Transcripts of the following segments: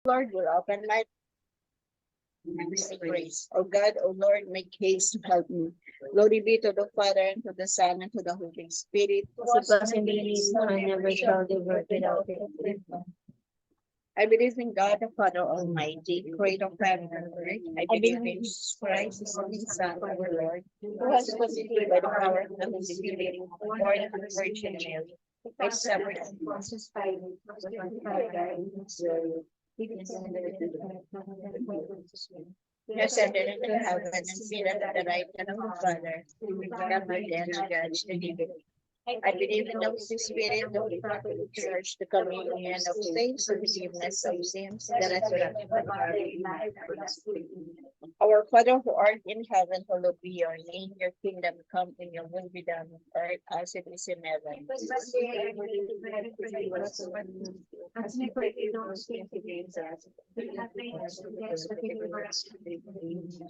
Lord will open my grace. O God, O Lord, make haste to help me. Glory be to the Father, and to the Son, and to the Holy Spirit. As it was in the beginning, now and ever shall be, world without end. I believe in God, the Father Almighty, creator of heaven and earth. I believe in Jesus Christ, His only Son, our Lord, who was conceived by the power of the Holy Spirit, born of the Virgin Mary, by suffered and he ascended into heaven and seated at the right hand of the Father, who will come again to judge the living. I believe in the Holy Spirit, the Holy Catholic Church, the communion of saints, the forgiveness of sins, the resurrection of the body. Our Father who art in heaven, hallowed be your name. Your kingdom come, and your will be done on earth as it is in heaven.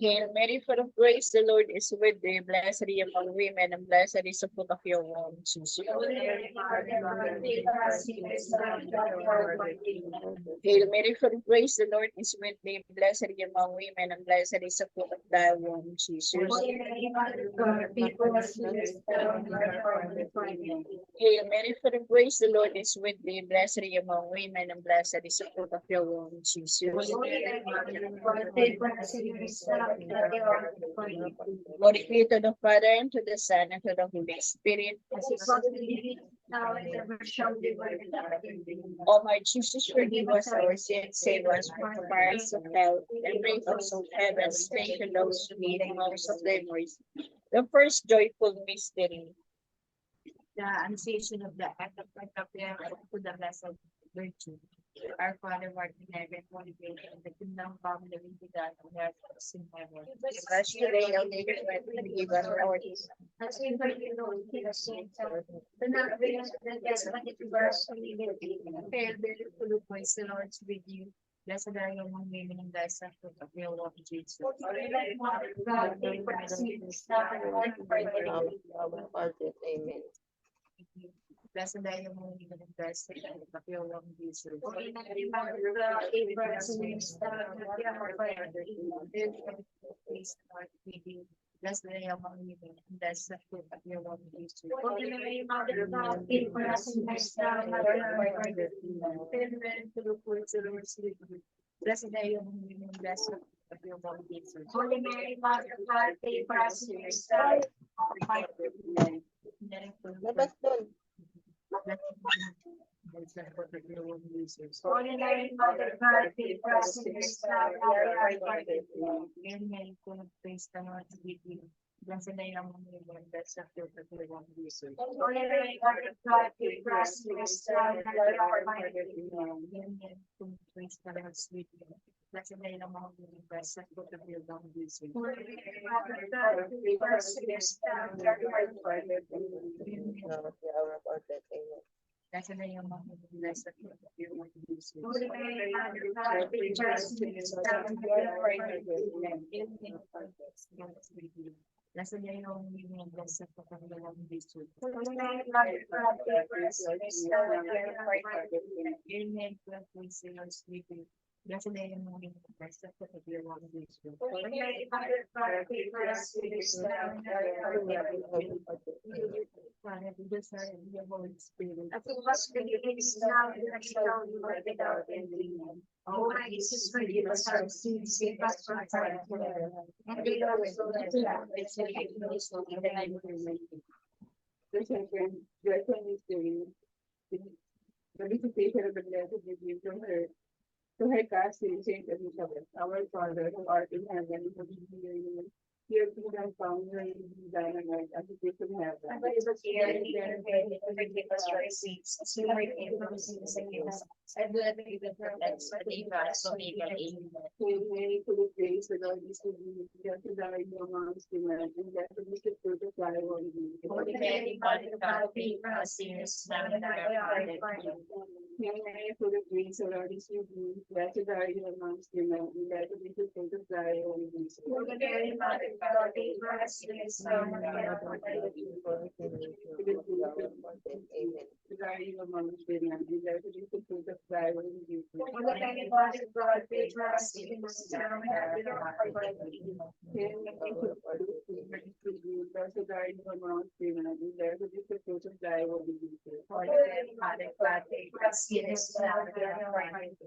Hail Mary, full of grace, the Lord is with thee. Blessed are you among women, and blessed is the fruit of your womb, Jesus. Hail Mary, full of grace, the Lord is with thee. Blessed are you among women, and blessed is the fruit of thy womb, Jesus. Hail Mary, full of grace, the Lord is with thee. Blessed are you among women, and blessed is the fruit of your womb, Jesus. Glory be to the Father, and to the Son, and to the Holy Spirit. O my Jesus, forgive us our sins, save us from the fires of hell, and bring us to heaven, especially those who need the most of thy mercy. The first joyful mystery. The Annunciation of the Act of to the Blessed Virgin. Our Father, who art in heaven, holy be the kingdom come, the will be done on earth as in heaven. Give us today our daily bread, and give us our sins. As we forgive those who have sinned, do not bring us to death, but deliver us from evil. Hail Mary, full of grace, the Lord is with you. Blessed are you among women, and blessed is the fruit of your womb, Jesus. Holy Mother of God, pray for us sinners, now and at the hour of our death. Amen. Blessed are you among women, and blessed is the fruit of your womb, Jesus. Holy Mary, Mother of God, pray for us sinners, now and at the hour of our death. Hail Mary, praise the Lord with you. Blessed are you among women, and blessed is the fruit of your womb, Jesus. Holy Mary, Mother of God, pray for us sinners, now and at the hour of our death. Hail Mary, full of grace, the Lord is with you. Blessed are you among women, and blessed is the fruit of your womb, Jesus. Holy Mary, Mother of God, pray for us sinners, now and at the hour of our death. Mary, full of Labas doon. blessed is the fruit of your womb, Jesus. Holy Mary, Mother of God, pray for us sinners, now and at the hour of our death. Hail Mary, full of grace, the Lord is with you. Blessed are you among women, and blessed is the fruit of your womb, Jesus. Holy Mary, Mother of God, pray for us sinners, now and at the hour of our death. Hail Mary, full of grace, the Lord is with you. Blessed are you among women, blessed is the fruit of your womb, Jesus. Holy Mary, Mother of God, pray for us sinners, now and at the hour of our death. Now at the hour of our death. Amen. Blessed are you among women, blessed is the fruit of your womb, Jesus. Holy Mary, Mother of God, pray for us sinners, now and at the hour of our death. Hail Mary, full of grace, the Lord is with you. Blessed are you among women, and blessed is the fruit of your womb, Jesus. Holy Mary, Mother of God, pray for us sinners, now and at the hour of our death. Hail Mary, full of grace, the Lord is with you. Blessed are you among women, and blessed is the fruit of your womb, Jesus. Holy Mary, Mother of God, pray for us sinners, now and at the hour of our death. Father, be the Son, and the Holy Spirit. As it was in the beginning, now and ever shall be, world without end. O my Jesus, forgive us our sins, save us from fire and hell. And lead our souls to heaven, especially those who need thy mercy. The second joyful mystery. The visitation of the Blessed Virgin to her castle, Saint Elizabeth. Our Father, who art in heaven, hallowed be your name. Your kingdom come, your will be done on earth as it is in heaven. And what is the fear and forgive us our sins, as we forgive those who sin against us. And do not leave us perplexed, but deliver us from evil. Amen. Hail Mary, full of grace, the Lord is with you. Blessed are you amongst women, and blessed is the fruit of thy womb, Jesus. Holy Mary, Mother of God, pray for us sinners, now and at our hour of death. Hail Mary, full of grace, the Lord is with you. Blessed are you amongst women, and blessed is the fruit of thy womb, Jesus. Holy Mary, Mother of God, pray for us sinners, now and at our death. Amen. regarding among women, and there to be the fruit of thy womb, Jesus. Holy Mary, Mother of God, pray for us sinners, now and at the hour of our death. Hail Mary, full of grace, the Lord is with thee. Blessed are you among women, and there to be the fruit of thy womb, Jesus. Holy Mary, Mother of God, pray for us sinners, now and at the hour of our death.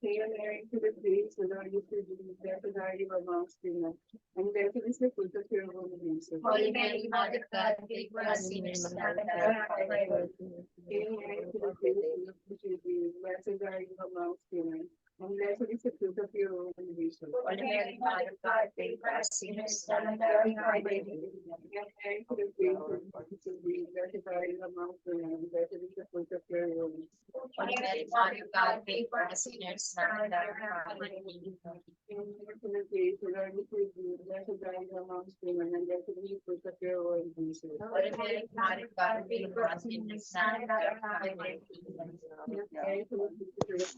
Hail Mary, full of grace, the Lord is with thee. Blessed are you among women, and there to be the fruit of your womb, Jesus. Holy Mary, Mother of God, pray for us sinners, now and at the hour of our death. Hail Mary, full of grace, the Lord is with thee. Blessed are you among women, and blessed is the fruit of your womb, Jesus. Holy Mary, Mother of God, pray for us sinners, now and at the hour of our death. Hail Mary, full of grace, the Lord is with thee. Blessed are you among women, and blessed is the fruit of your womb. Holy Mary, Mother of God, pray for us sinners, now and at the hour of our death. Hail Mary, full of grace, the Lord is with thee. Blessed are you among women, and blessed is the fruit of your womb, Jesus. Holy Mary, Mother of God, pray for us sinners, now and at the hour of our death. Hail Mary, full of grace,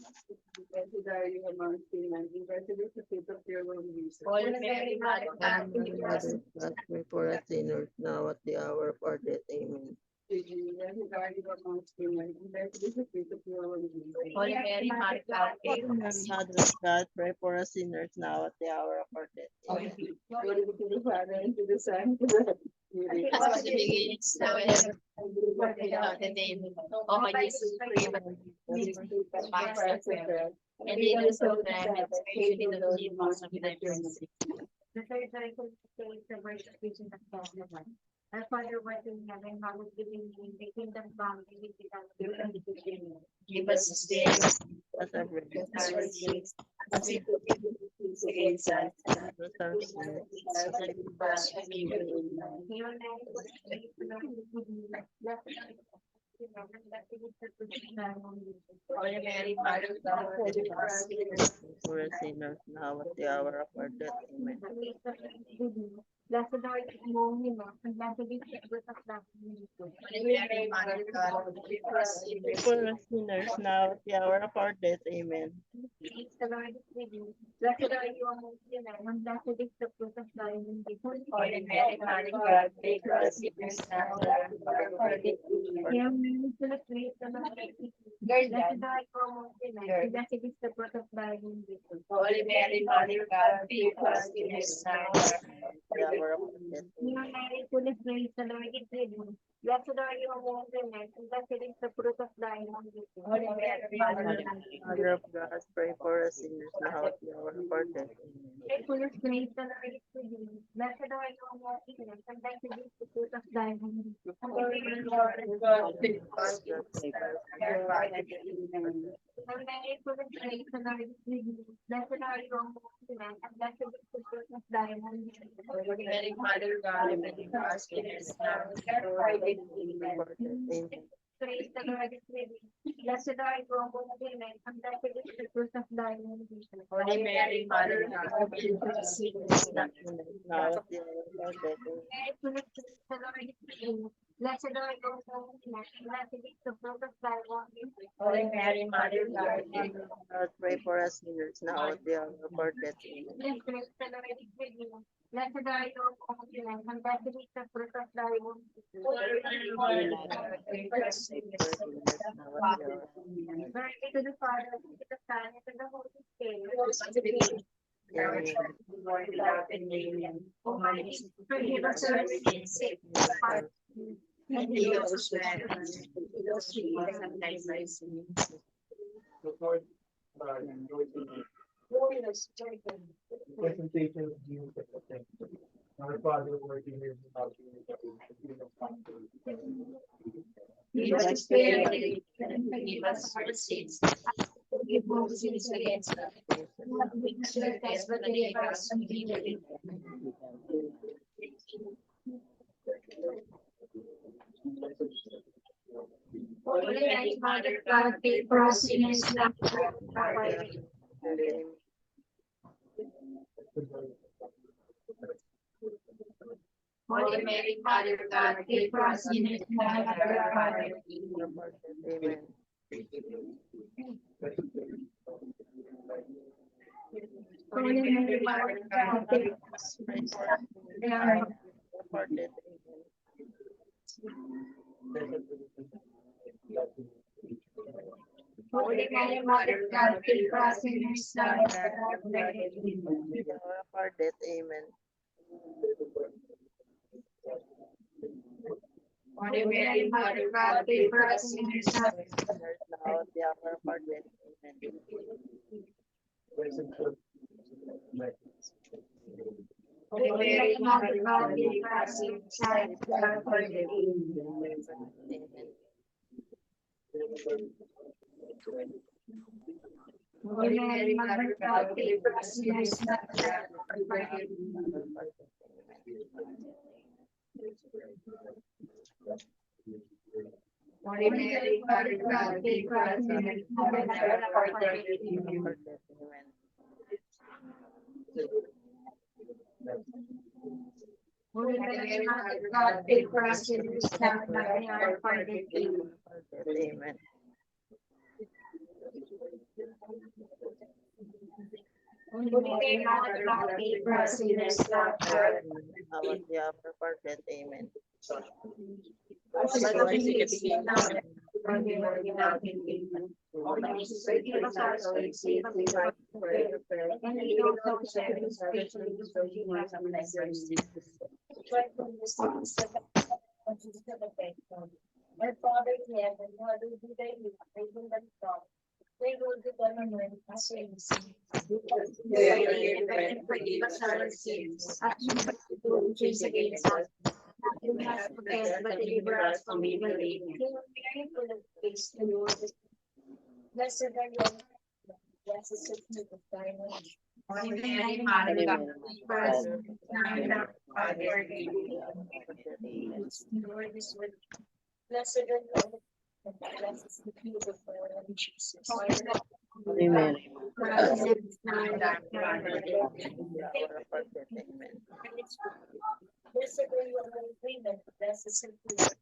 blessed are you among women, and blessed is the fruit of your womb, Jesus. Holy Mary, Mother of God, pray for us. God, pray for us sinners now at the hour of our death. Amen. Blessed are you among women, and blessed is the fruit of your womb, Jesus. Holy Mary, Mother of God, pray for us. Mother of God, pray for us sinners now at the hour of our death. Amen. Glory be to the Father, and to the Son, and to the Holy Spirit. As was the beginning, is now and ever, without the name. O my Jesus, forgive us. And lead us, O God, especially those who most of thy mercy. The third cycle is the worship vision of God. Our Father, who art in heaven, hallowed be thy name. Thy kingdom come, thy will be done on earth as it is in heaven. Give us this day As our bread, our sins, as we forgive those against us. as our sins, Holy Mary, Mother of God, pray for us sinners. for us sinners now at the hour of our death. Amen. Blessed art thou among women, and blessed is the fruit of thy womb. Holy Mary, Mother of God, pray for us sinners. For us sinners now at the hour of our death. Amen. The Lord is with you. Blessed are you among women, and blessed is the fruit of thy womb. Holy Mary, Mother of God, pray for us sinners now and at the hour of our death. Hail Mary, full of grace, the Lord is with you. Blessed are you among women, and blessed is the fruit of thy womb. Holy Mary, Mother of God, pray for us sinners now and at The hour of our death. Hail Mary, full of grace, the Lord is with you. Blessed are you among women, and blessed is the fruit of thy womb. Holy Mary, Mother of God, Mother of God, pray for us sinners now at the hour of our death. Amen. full of grace, the Lord is with you. Blessed are you among women, and blessed is the fruit of thy womb. Holy Mary, Mother of God, pray for us sinners now and at the hour of our death. Hail Mary, full of grace, the Lord is with you. Blessed are you among women, and blessed is the fruit of thy womb. Holy Mary, Mother of God, pray for us sinners now and at the hour of our death. Amen. Praise the Lord is with you. Blessed are you among women, and blessed is the fruit of thy womb. Holy Mary, Mother of God, pray for us sinners now. Now at the hour of our death. Amen. Mary, full of grace, the Lord is with you. Blessed are you among women, and blessed is the fruit of thy womb. Holy Mary, Mother of God, pray for us. God, pray for us sinners now at the hour of our death. Amen. Praise the Lord is with you. Blessed are you among women, and blessed is the fruit of thy womb. Holy Mary, Mother of God, pray for us sinners. Glory be to the Father, and to the Son, and to the Holy Spirit. Amen. Almighty, forgive us our sins, save us from harm, and lead us to heaven. Those who need thy mercy. Presentation of Jesus at the temple. Our Father, who art in heaven, hallowed be thy name. Give us this day our daily bread, and forgive us our sins. Forgive all who sin against us. Not lead us to test, but deliver us from evil. Holy Mary, Mother of God, pray for us sinners now and at the hour of our death. Amen. Holy Mary, Mother of God, pray for us sinners now and at the hour of our death. Amen. Holy Mary, Mother of God, pray for us sinners now and at the hour of our death. Our death. Amen. Holy Mary, Mother of God, pray for us sinners now and at the hour of our death. Hour of our death. Amen. Holy Mary, Mother of God, pray for us sinners now and at the Sinners now at the hour of our death. Amen. Holy Mary, Mother of God, pray for us sinners now and at the hour of our death. Amen. Holy Mary, Mother of God, pray for us sinners now and at the hour of our death. Holy Mary, Mother of God, pray for us sinners now and at the hour of our death. Amen. Holy Mary, Mother of God, pray for us sinners now and at the hour of our death. Amen. Holy Mary, Mother of God, pray for us sinners now and at the hour of Now at the hour of our death. Amen. our death. Now and at the hour of our death. Holy Jesus, forgive us our sins, save us from evil. And lead all souls to heaven, especially those who need us of thy mercy. My Father in heaven, hallowed be thy name, thy kingdom come. Thy will be done on earth as it is in heaven. And forgive us our sins, as we forgive those who sin against us. Do not forget, but deliver us from evil. Amen. King of Mary, full of grace, the Lord is with thee. Blessed are you among women, blessed is the fruit of thy womb. Holy Mary, Mother of God, pray for us now and at the hour of our death. Amen. The Lord is with thee. Blessed are you among women, blessed is the fruit of thy womb, Jesus. Holy Mary, For us sinners now and at the hour of our death. hour of our death. Amen. Blessed are you among women, blessed is the fruit of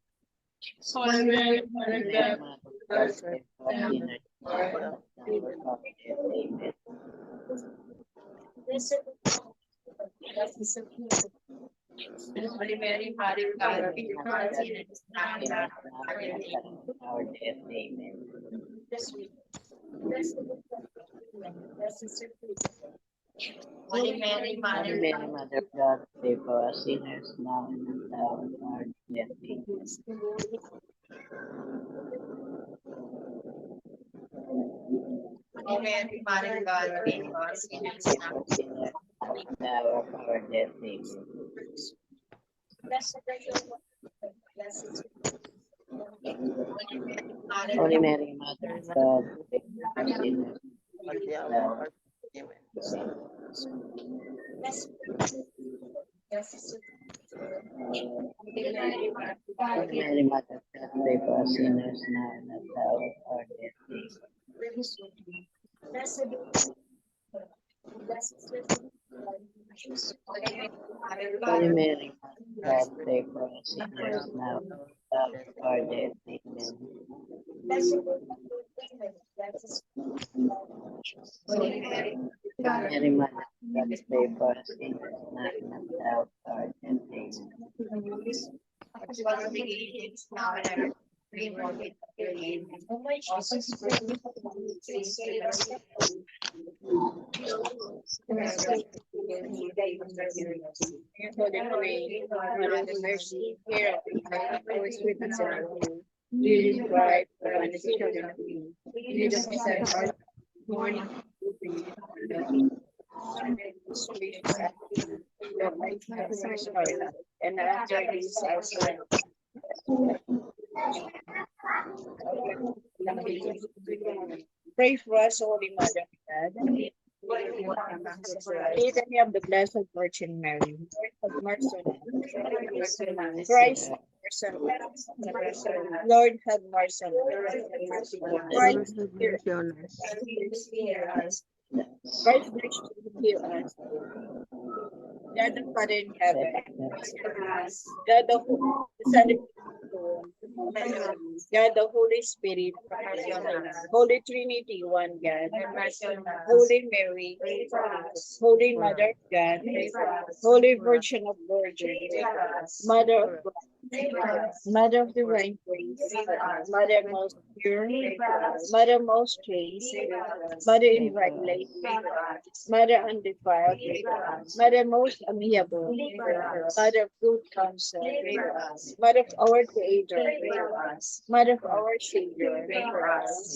Holy Mary, Mother of God, blessed are you blessed is the fruit of Holy Mary, Mother of God, pray for us sinners now and at our death. Amen. this week. Blessed are you among women, blessed is the fruit of Holy Mary, Mother Holy of Mary, God, Mother of God, pray for us sinners now and at the hour of our death. Amen. Holy Mary, Mother of God, pray for us sinners Pray now for sinners now and at the hour of our death. Amen. blessed are you among women, blessed is the fruit of Holy Mary, Mother of God, pray for us sinners at the hour of our death. Amen. blessed is the Holy Mary, Mother of God, Holy Mary, Mother of God, pray for us sinners now and at the hour of our death. Amen. blessed is the fruit Holy Mary, Mother of God, pray for us sinners now and at the hour of our death. Amen. blessed are you among women, blessed is Holy Mary, Mary, Mother of God, pray for us sinners now and at the hour of our death. Amen. as well as the agents now and ever. Pray for me. Amen. oh my Jesus, forgive me of my sins, save us from your holy queen, Mother of mercy, hear us, always with us in our home. Jesus Christ, and the children of Eve. Lead us in our morning. And after this, our son. Pray for us, Holy Mother of God. Litany of the Blessed Virgin Mary. Lord have mercy on us. Christ have mercy on us. Lord have mercy on us. Christ hear us. Christ reach to hear us. God the Father in heaven. God the Son of God the Holy Spirit, Holy Trinity, one God, Holy Mary, Holy Mother of God, Holy Virgin of Virgins, Mother of God, Mother of Divine Grace, Mother most pure, Mother most chaste, Mother inviolate, Mother undefiled, Mother most amiable, Mother of good counsel, Mother of our Creator, Mother of our Savior,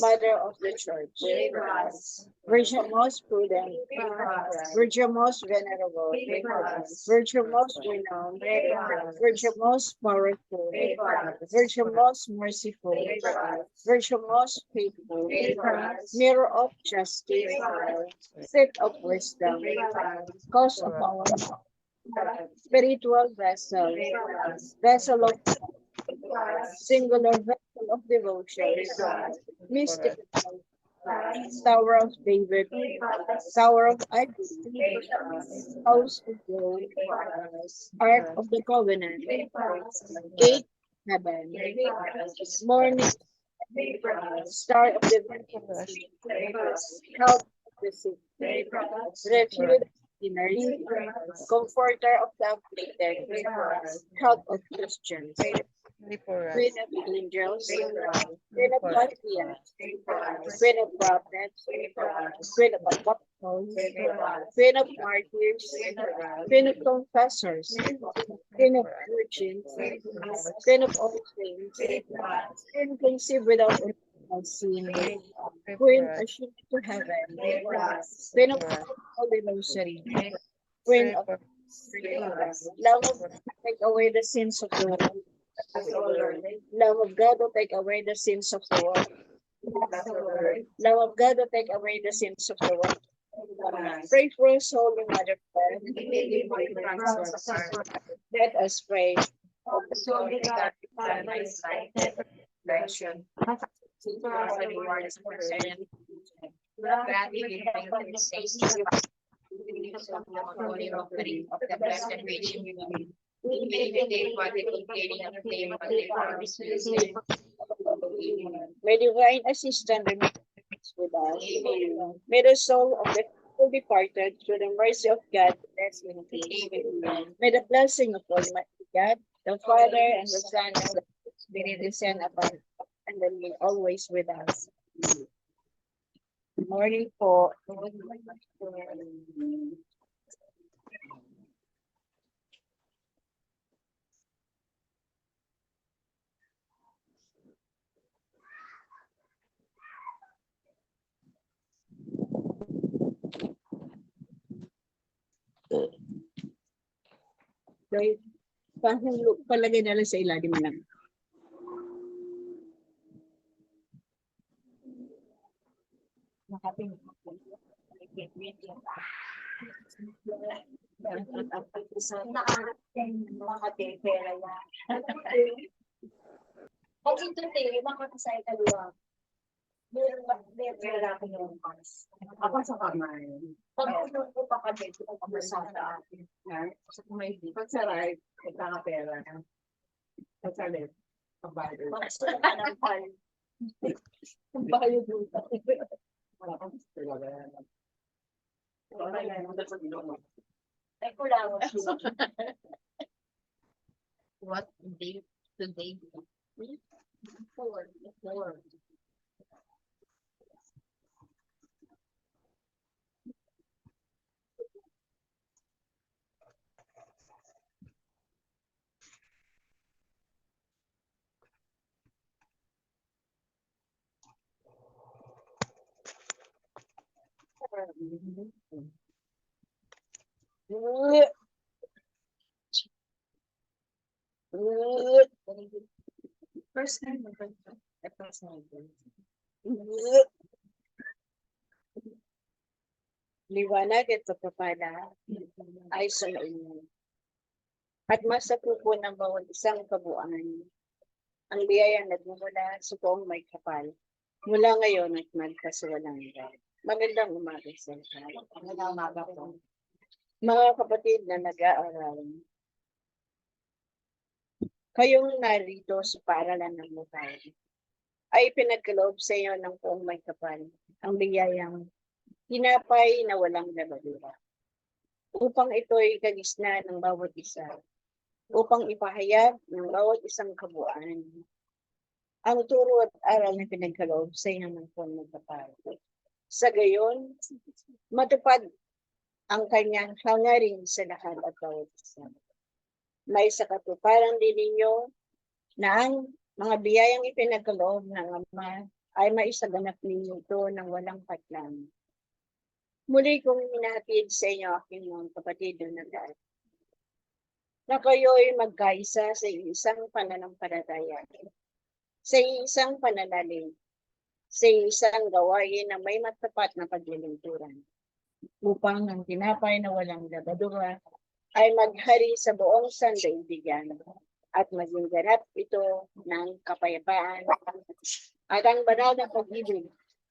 Mother of the Church, Virgin most prudent, Virgin most venerable, Virgin most renowned, Virgin most powerful, Virgin most merciful, Virgin most faithful, Mirror of justice, Seat of wisdom, Cause of our spiritual vessel, vessel of singular vessel of devotion, mystic Tower of David, Tower of Ivory, House of Gold, Ark of the Covenant, Gate Heaven, Morning Star of the Virgin, Help of the sick, Refuge of sinners, Comforter of the afflicted, Help of Christians, Queen of angels, Queen of patriarchs, Queen of prophets, Queen of apostles, Queen of martyrs, Queen of confessors, Queen of virgins, Queen of all saints, Queen conceived without original sin, Queen assumed to heaven, Queen of Holy Rosary, Queen of Lamb of God, take away the sins of the world. Lamb of God will take away the sins of the world. Lamb of God will take away the sins of the world. Pray for us, Holy Mother of God. Let us pray. May divine assistance remain with us. May the soul of the who departed through the mercy of God rest in peace. May the blessing of Almighty God, the Father and the Son and the Holy Spirit descend upon us and remain always with us. Morning po. So, palagay na lang sa ilalim lang. Pag ito tayo, makakasay ka luwa. Meron ba? Meron ako yung pass. Ako sa kamay. Pag ulo ko pa ka dito, kung kamasada. Sa kamay. Pag sa right, ito ka pera. Pag sa left, pagbayo. Pag gusto ka ng pal. Pagbayo dito. Wala kang talaga. Ay, kulang. What day today? Four. First time mo ba ito? Liwanag at pagpapala ay sa inyo. At masapupo ng bawat isang kabuuan. Ang biyayang nagmumula sa buong may kapal. Mula ngayon at magkasuwalang hanggan. Magandang umaga sa lahat. Magandang umaga po. Mga kapatid na nag-aaral, kayong narito sa paaralan ng buhay. ay pinagkaloob sa iyo ng poong may kapal, ang biyayang tinapay na walang labadura, upang ito'y kagisna ng bawat isa, upang ipahayag ng bawat isang kabuuan ang turo at aral na pinagkaloob sa iyo ng poong may kapal. Sa gayon, matupad ang kanyang hangarin sa lahat at bawat isa. May sa katuparan din ninyo na ang mga biyayang ipinagkaloob ng Ama ay maisaganap ninyo ito ng walang patlang. Muli kong hinahatid sa inyo aking mga kapatid na nag-aaral, na kayo'y magkaisa sa isang pananampalataya, sa isang pananalig, sa isang gawain na may matapat na paglilingkuran, upang ang tinapay na walang labadura ay maghari sa buong sandaigdigan at maging ganap ito ng kapayapaan at ang banal na pag-ibig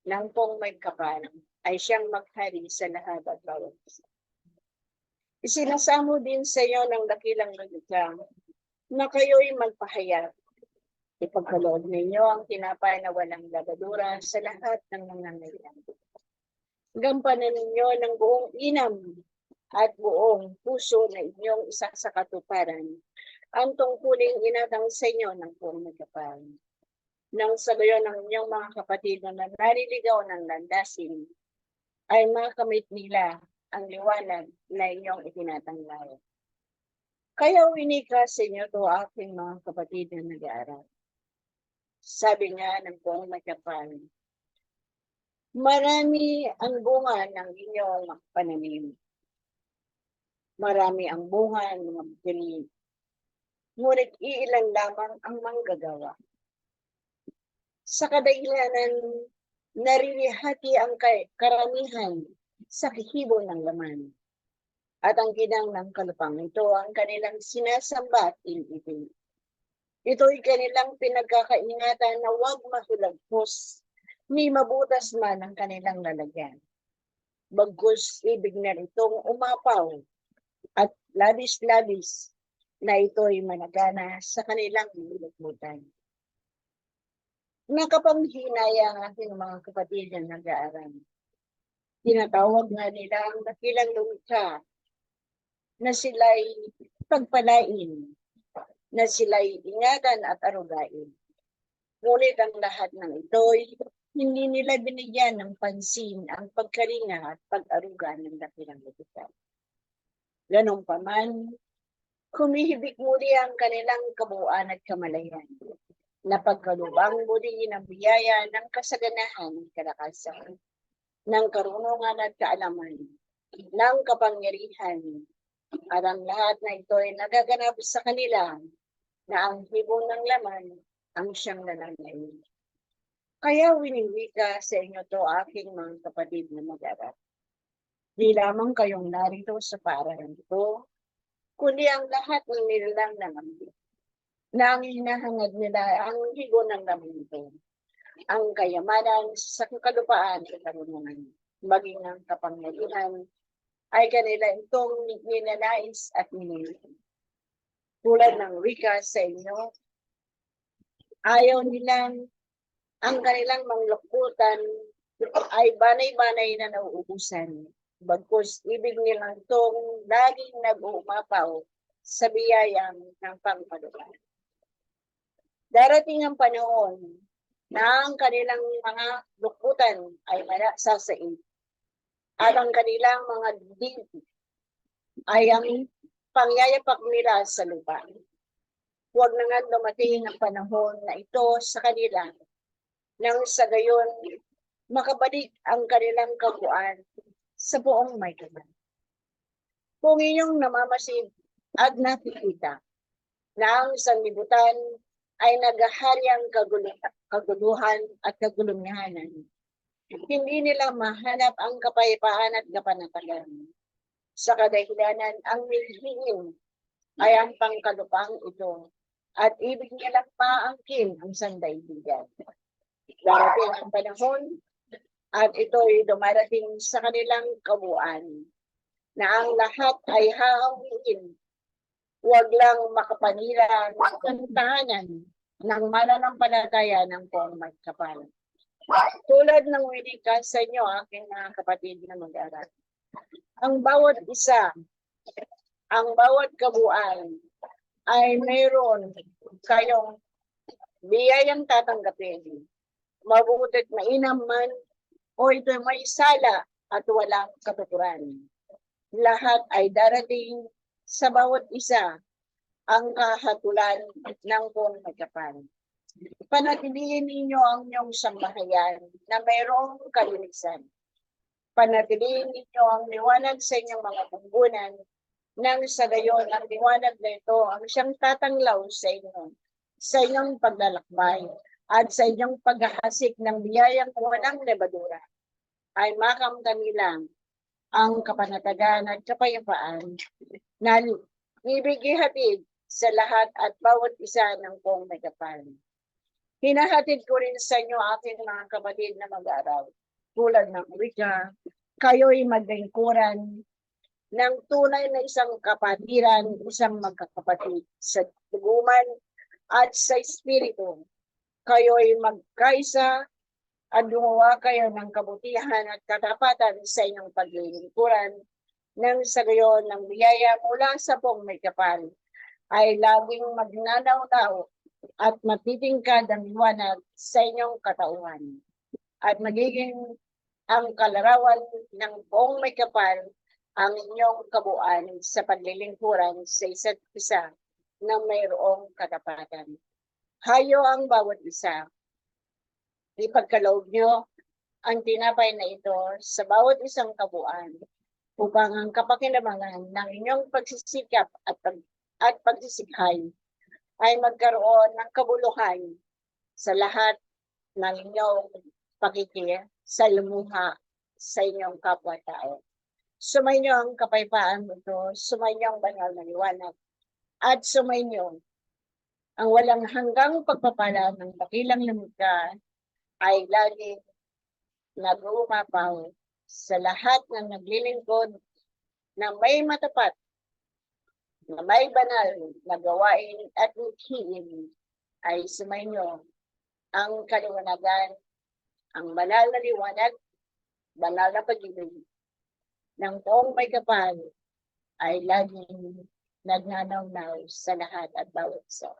ng poong may kapal ay siyang maghari sa lahat at bawat isa. Isinasamo din sa iyo ng dakilang nagdiklang na kayo'y magpahayag. Ipagkaloob ninyo ang tinapay na walang labadura sa lahat ng mga ngayon. Gampanan ninyo ng buong inam at buong puso na inyong isa sa katuparan ang tungkuling inatang sa inyo ng poong may kapal. Nang sa gayon ng inyong mga kapatid na nariligaw ng landasin, ay makamit nila ang liwanag na inyong itinatanglay. Kaya winika sa inyo to aking mga kapatid na nag-aaral. Sabi nga ng poong may kapal, marami ang bunga ng inyong pananim. Marami ang bunga ng mga bukili. Ngunit iilan lamang ang manggagawa. Sa kadahilanan, naririhati ang karamihan sa kihibo ng laman. At ang ginang ng kalupang ito ang kanilang sinasamba at inipin. Ito'y kanilang pinagkakaingatan na huwag mahulagpos, ni mabutas man ang kanilang lalagyan. Bagkus ibig na itong umapaw at labis-labis na ito'y managana sa kanilang nilagmutan. Nakapanghinaya ang aking mga kapatid na nag-aaral. Tinatawag nga nila ang dakilang lumikha na sila'y pagpalain, na sila'y ingatan at arugain. Ngunit ang lahat ng ito'y hindi nila binigyan ng pansin ang pagkalinga at pag-aruga ng dakilang lumikha. Ganun pa man, humihibik muli ang kanilang kabuuan at kamalayan, na pagkalubang muli ng biyaya ng kasaganahan at kalakasan, ng karunungan at kaalaman, ng kapangyarihan, at ang lahat na ito ay nagaganap sa kanila na ang hibong ng laman ang siyang nananayin. Kaya winiwika sa inyo to aking mga kapatid na mag-aaral. Di lamang kayong narito sa paaralan ito, kundi ang lahat ng nilalang nangamit, na ang hinahangad nila ang higo ng laman ito, ang kayamanan sa kalupaan at karunungan, maging ang kapangyarihan, ay kanila itong ninanais at minilihan. Tulad ng wika sa inyo, ayaw nilang ang kanilang manglukutan ay banay-banay na nauubusan. Bagkus ibig nilang itong laging nag-uumapaw sa biyayang ng pangkalupaan. Darating ang panahon na ang kanilang mga lukutan ay sasaid. At ang kanilang mga dibdib ay ang pangyayapak nila sa lupa. Huwag na nga dumating ang panahon na ito sa kanila nang sa gayon makabalik ang kanilang kabuuan sa buong may kapal. Kung inyong namamasid at nakikita na ang sanlibutan ay naghahari ang kaguluhan at kaguluhanan, hindi nila mahanap ang kapayapaan at kapanatagan. Sa kadahilanan, ang nilhingin ay ang pangkalupang ito at ibig nilang paangkin ang sandaigdigan. Darating ang panahon at ito'y dumarating sa kanilang kabuuan na ang lahat ay hahawin, huwag lang makapanila ng tahanan ng mananampalataya ng buong magkapal. Tulad ng winika sa inyo, aking mga kapatid na mag-aral. Ang bawat isa, ang bawat kabuuan ay mayroon kayong biyayang tatanggapin. Mabutit mainam man o ito'y may sala at walang katuturan. Lahat ay darating sa bawat isa ang kahatulan ng buong magkapal. Panatilihin ninyo ang inyong sambahayan na mayroong kalinisan. Panatilihin ninyo ang liwanag sa inyong mga bumbunan nang sa gayon ang liwanag na ito ang siyang tatanglaw sa inyong paglalakbay at sa inyong paghahasik ng biyayang walang lebadura ay makamtan nilang ang kapanatagan at kapayapaan na ibigay sa lahat at bawat isa ng buong magkapal. Hinahatid ko rin sa inyo aking mga kapatid na mag-aaral. Tulad ng wika, kayo'y maglingkuran ng tunay na isang kapatiran, isang magkakapatid sa duguman at sa espiritu. Kayo'y magkaisa at gumawa kayo ng kabutihan at katapatan sa inyong paglilingkuran nang sa gayon ng biyaya mula sa buong magkapal ay laging magnanaw-naw at matitingkad ang liwanag sa inyong katauhan at magiging ang kalarawan ng buong magkapal ang inyong kabuuan sa paglilingkuran sa isa't isa na mayroong katapatan. Hayo ang bawat isa. Ipagkaloob nyo ang tinapay na ito sa bawat isang kabuuan upang ang kapakinabangan ng inyong pagsisikap at pagsisikhay ay magkaroon ng kabuluhan sa lahat ng inyong pakikisalamuha sa inyong kapwa-tao. Sumainyo ang kapayapaan ito, sumainyo ang banal na liwanag, at sumainyo ang walang hanggang pagpapala ng dakilang lumika ay laging nag-uumapaw sa lahat ng naglilingkod na may matapat, na may banal na gawain at mithiin ay sumainyo ang kaliwanagan, ang banal na liwanag, banal na pag-ibig ng buong magkapal ay laging nagnanaw-naw sa lahat at bawat isa.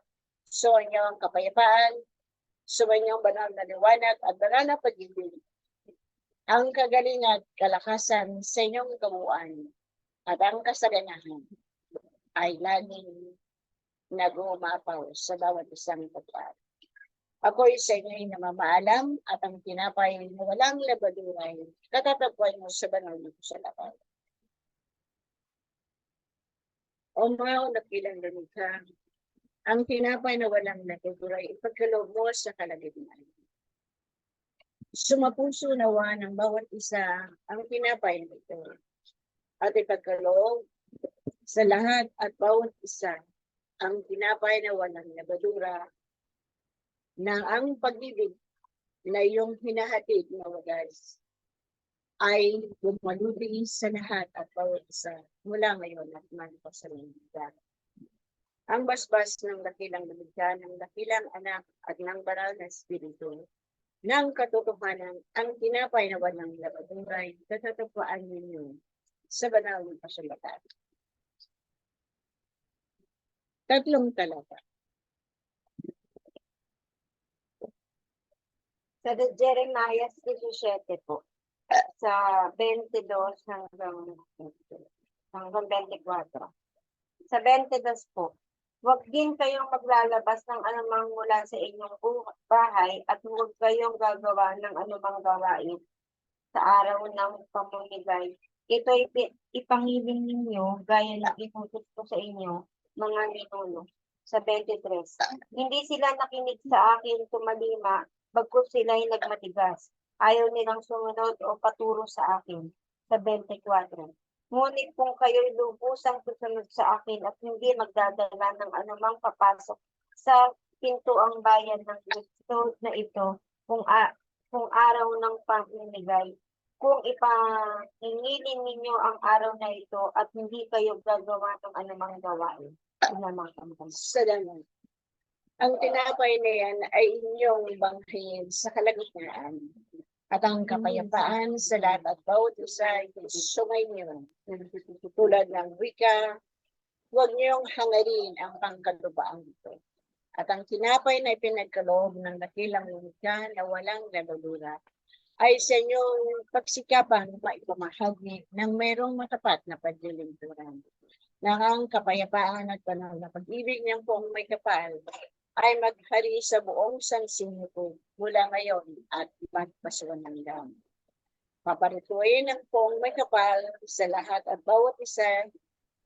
Sumainyo ang kapayapaan, sumainyo ang banal na liwanag at banal na pag-ibig, ang kagalingan at kalakasan sa inyong kabuuan at ang kasaganahan ay laging nag-uumapaw sa bawat isang pagpapal. Ako'y sa inyo'y namamaalam at ang tinapay na walang labadura ay katatagpuan mo sa banal na sa lahat. O mga nakilang lumikha, ang tinapay na walang labadura ay ipagkaloob mo sa kalagitnaan. Sumapuso nawa ng bawat isa ang tinapay na ito at ipagkaloob sa lahat at bawat isa ang tinapay na walang labadura na ang pag-ibig na iyong hinahatid na wagas ay bumaluti sa lahat at bawat isa mula ngayon at manito sa mga. Ang basbas ng dakilang lumikha, ng dakilang anak at ng banal na espiritu, ng katotohanan, ang tinapay na walang labadura ay katatapaan ninyo sa banal ng kasulatan. 3 talata. Sa Jeremiah 17 po, sa 22 hanggang 24. Sa 22 po, huwag din kayong maglalabas ng anumang mula sa inyong bahay at huwag kayong gagawa ng anumang gawain sa araw ng pamimigay. Ito ipangiling ninyo gaya ng inutos ko sa inyo, mga ninuno. Sa 23, hindi sila nakinig sa akin tumalima, bagkus sila'y nagmatigas. Ayaw nilang sumunod o paturo sa akin. Sa 24, ngunit kung kayo'y lubusang susunod sa akin at hindi magdadala ng anumang papasok sa pintuang bayan ng Kristo na ito, kung araw ng pamimigay, kung ipangingilin ninyo ang araw na ito at hindi kayo gagawa ng anumang gawain. Salamat. Ang tinapay na yan ay inyong bangkin sa kalagitnaan. At ang kapayapaan sa lahat at bawat isa ay sumainyo. Tulad ng wika, huwag niyong hangarin ang pangkalubaan ito. At ang tinapay na ipinagkaloob ng dakilang wika na walang lalulura ay sa inyong pagsikapan maipamahagi ng mayroong matapat na paglilingkuran. Na ang kapayapaan at panahon na pag-ibig niyang pong may kapal ay maghari sa buong sansimuko mula ngayon at magpasuan ng dam. Paparituin ang pong may kapal sa lahat at bawat isa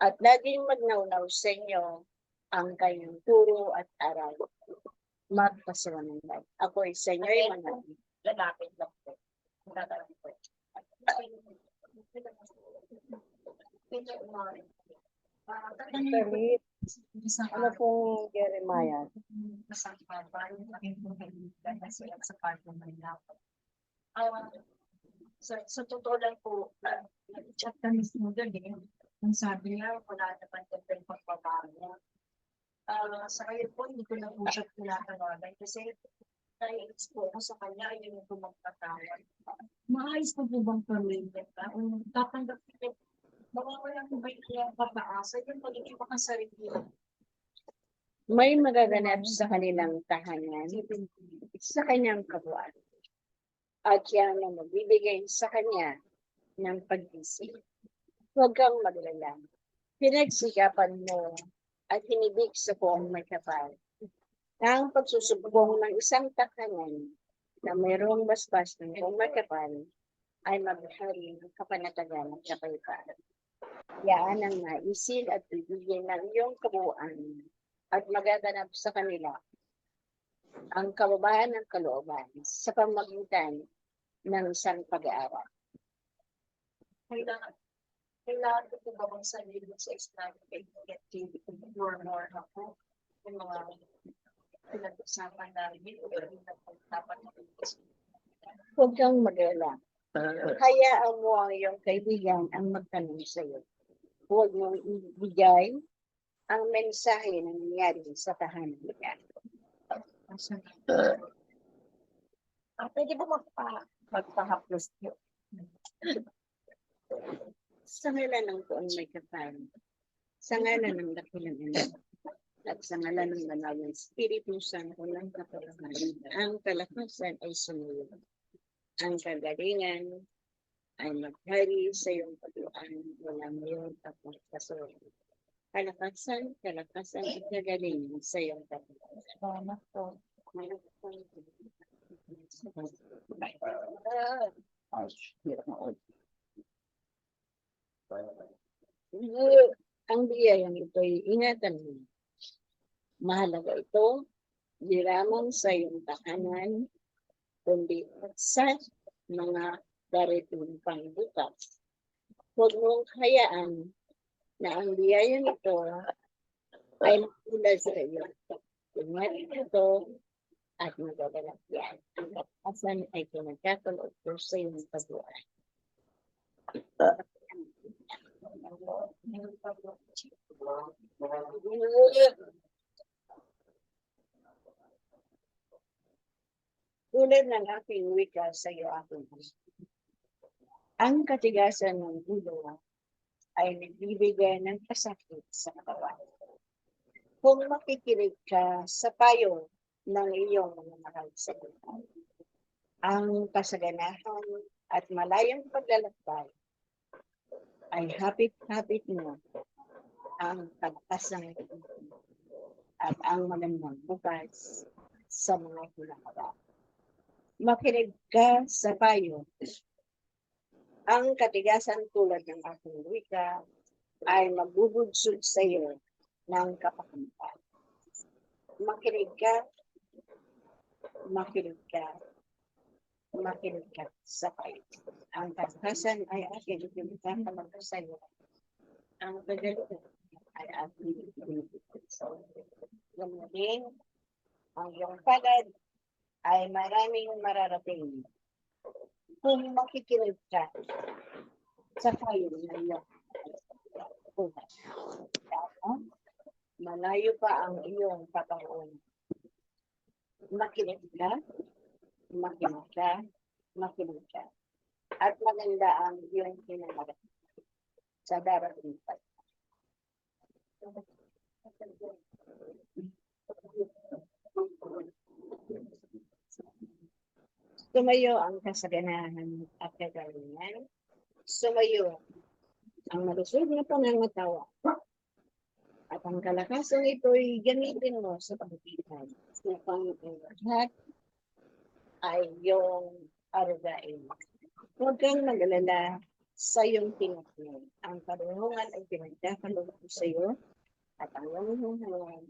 at laging magnawnaw sa inyo ang kanyang turo at aral. Magpasuan ng dam. Ako'y sa inyo ay manalangin. Lalapit lang po. Ano pong Jeremiah? Sa totoo lang po, nag-chat kami doon eh. Ang sabi niya, wala naman yung pagbabago. Sa ngayon po, hindi ko na po siya tinatawagan kasi naiis po ako sa kanya, yun yung magpatawad. Maayos po po bang pamilya ka? O tatanggap ko, mawawala ko ba yung pataasa? Yung pagiging makasarili. May magaganap sa kanilang tahanan sa kanyang kabuuan. At yan ang magbibigay sa kanya ng pag-isip. Huwag kang maglala. Pinagsikapan mo at hinibig sa buong may kapal. Ang pagsusubong ng isang tahanan na mayroong basbas ng buong may kapal ay maghari ng kapanatagan at kapayapaan. Yaan ang naisin at bibigyan ng iyong kabuuan at magaganap sa kanila ang kababahan ng kalooban sa pamagitan ng isang pag-aaral. Kailangan ko po ba bang sarili sa Islamic activity more ako? Yung mga pinag-usapan namin o yung nagpagtapan namin. Huwag kang mag-alala. Hayaan mo ang iyong kaibigan ang magtanong sa iyo. Huwag mong ibigay ang mensahe na nangyari sa tahanan niya. Pwede ba magpahaplos niyo? Sa ngalan ng poong may kapal, sa ngalan ng dakilang anak, at sa ngalan ng banal ng Espiritu Santo ng kapalaran, ang kalakasan ay sumunod. Ang kagalingan ay maghari sa iyong pagluan mula ngayon at magpasuan. Kalakasan at kagalingan sa iyong pagluan. Salamat po. Ang biyayang ito'y ingatan mo. Mahalaga ito, di lamang sa iyong tahanan, kundi sa mga darating pang bukas. Huwag mong hayaan na ang biyayang ito ay magtulad sa iyo. Ingat ito at magagalak yan. Ang kalakasan ay pinagkakalood ko sa iyong pagbuhay. Tulad ng aking wika sa iyo aking ang katigasan ng ulo ay nagbibigay ng pasakit sa katawan. Kung makikinig ka sa payo ng iyong mga mahal sa buhay, ang kasaganahan at malayang paglalakbay ay hapit-hapit mo ang kalakasan at ang magandang bukas sa mga hinaharap. Makinig ka sa payo. Ang katigasan tulad ng aking wika ay magbubudsod sa iyo ng kapakanan. Makinig ka sa payo. Ang kalakasan ay aking pinagkakalag sa iyo. Ang kagalitan ay aking pinagkakalag sa iyo. Gamitin ang iyong palad ay maraming mararating. Kung makikinig ka sa payo ng iyong buhay, malayo pa ang iyong pataon makinig ka, makinig ka, makinig ka. At maganda ang iyong pinangarap sa darating pa. Sumayo ang kasaganahan at kagalingan. Sumayo ang malusog na pangangatawa. At ang kalakasan ito'y gamitin mo sa pagkikitan upang ang lahat ay iyong arugain. Huwag kang mag-alala sa iyong tinatnan. Ang karunungan ay pinagkakaloob ko sa iyo at ang lamuhungan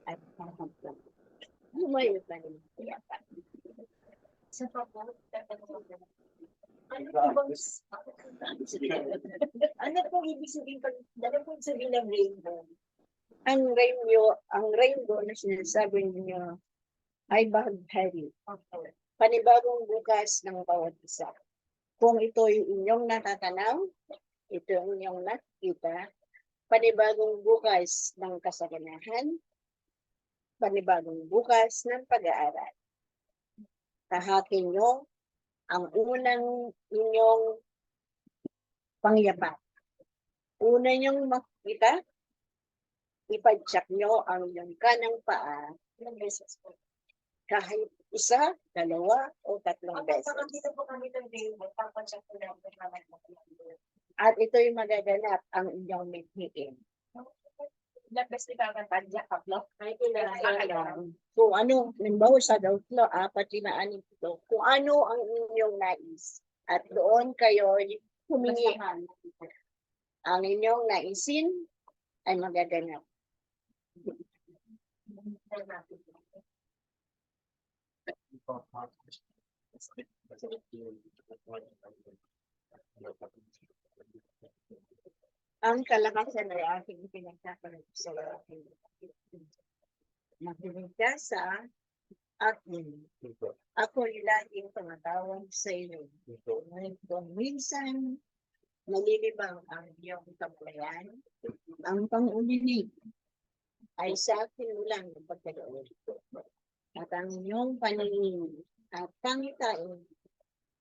at panghamplang. Lumayo ka ng tiyapa. Sa pagkakas, Ano pong ibig sabihin ng rainbow? Ang rainbow na sinasabi niyo ay bahaghari. Panibagong bukas ng bawat isa. Kung ito'y inyong natatanaw, ito ang inyong nakikita, panibagong bukas ng kasaganahan, panibagong bukas ng pag-aaral. Tahakin nyo ang unang inyong pangyapak. Una nyong makita, ipadyak nyo ang inyong kanang paa ng beses po. Kahit isa, dalawa, o tatlong beses. At ito'y magaganap ang inyong mithiin. Kung ano, limbawa sa dautlo, 4 na 6 ito, kung ano ang inyong nais. At doon kayo humingi. Ang inyong naisin ay magaganap. Ang kalakasan ay aking pinagkakaroon sa aking. Makinig ka sa akin. Ako'y laging tumatawag sa iyo. Ngunit kung minsan nalilibang ang iyong kamalayan, ang pang-ulilig ay sa akin lang ang pagkaloon. At ang iyong paningin at pangitain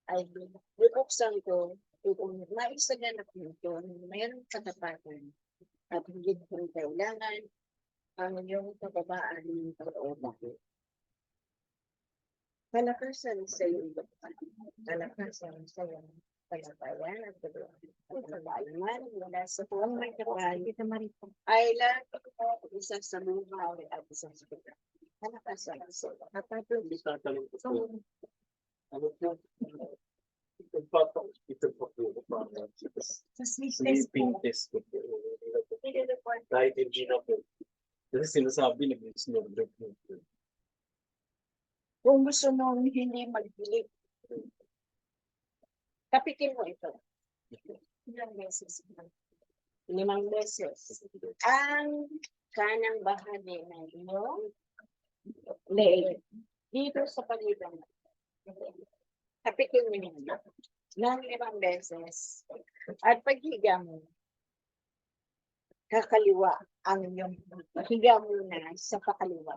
ay bubuksan ko upang maisaganap nito ng mayroong katapatan at higit kong kailangan ang iyong kababaan ng kalooban. Kalakasan sa iyo, kalakasan sa iyo, palabayan at kabayan mula sa buong may kapal, ay lahat ko isa sa buhay at isa sa kapal. Kalakasan sa iyo. Kapatid, Sleeping test ko po. Kahit yung Gina po. Kasi sinasabi nag-snowdrop po. kung gusto mong hindi magbilip, kapitin mo ito. 5 beses. 5 beses. Ang kanang bahagi ng iyong leeg. Dito sa pagitan. Kapitin mo ito. Ng 5 beses. At paghiga mo, kakaliwa ang iyong higa muna sa pakaliwa.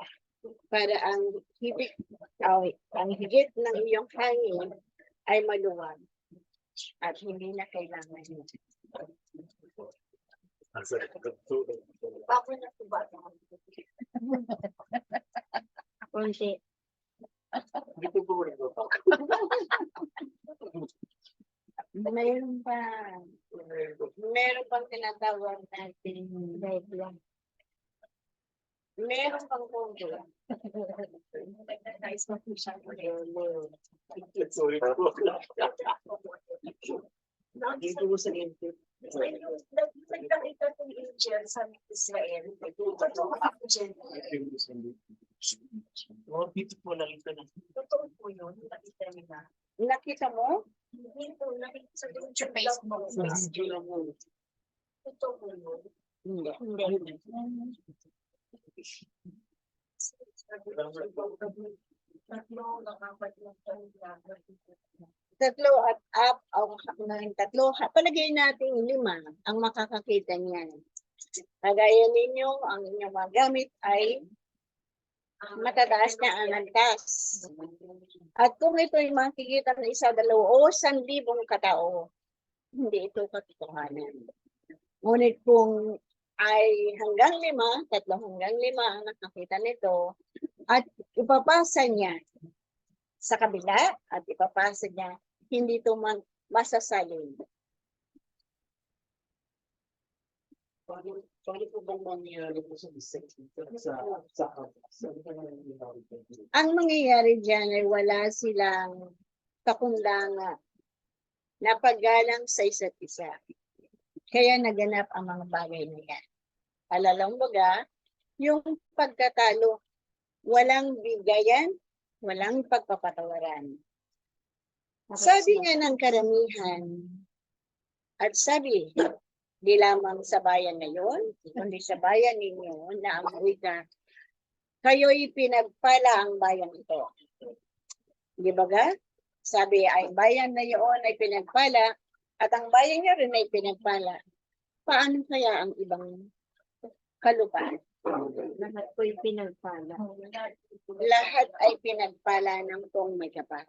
Para ang higit ng iyong hangin ay maluwag at hindi na kailangan nito. Ako na ito ba? Kunti. Dito po rin po. Mayroon pang tinatawag natin bedlam. Meron pang punto. Sorry po. Dito po sa input. Nagkakita ng angel sa Israel. Dito po nakita na. Totoo po yun. Nakita nila. Nakita mo? Dito, nakita sa Facebook. Totoo po yun. Hindi. Tatlo at tatlo. Palagay natin 5 ang makakakita niyan. Kagaya ninyo, ang inyong mga gamit ay matataas na ang antas. At kung ito'y makikita ng isa, dalawa o 1,000 katao, hindi ito katotohanan. Ngunit kung ay hanggang 5, 3 hanggang 5 ang nakakita nito, at ipapasa niya sa kabila at ipapasa niya, hindi ito masasalin. Paano po bang mangyayari po sa Ang mangyayari dyan ay wala silang kakundangan na paggalang sa isa't isa. Kaya naganap ang mga bagay na yan. Alalang baga, yung pagkatalo, walang bigayan, walang pagpapatawaran. Sabi nga ng karamihan, at sabi, di lamang sa bayan na yon, kundi sa bayan ninyo na ang wika, kayo'y pinagpala ang bayan ito. Di ba ga? Sabi ay bayan na yon ay pinagpala at ang bayan niyo rin ay pinagpala. Paano kaya ang ibang kalupaan? Lahat po'y pinagpala. Lahat ay pinagpala ng kung may kapal.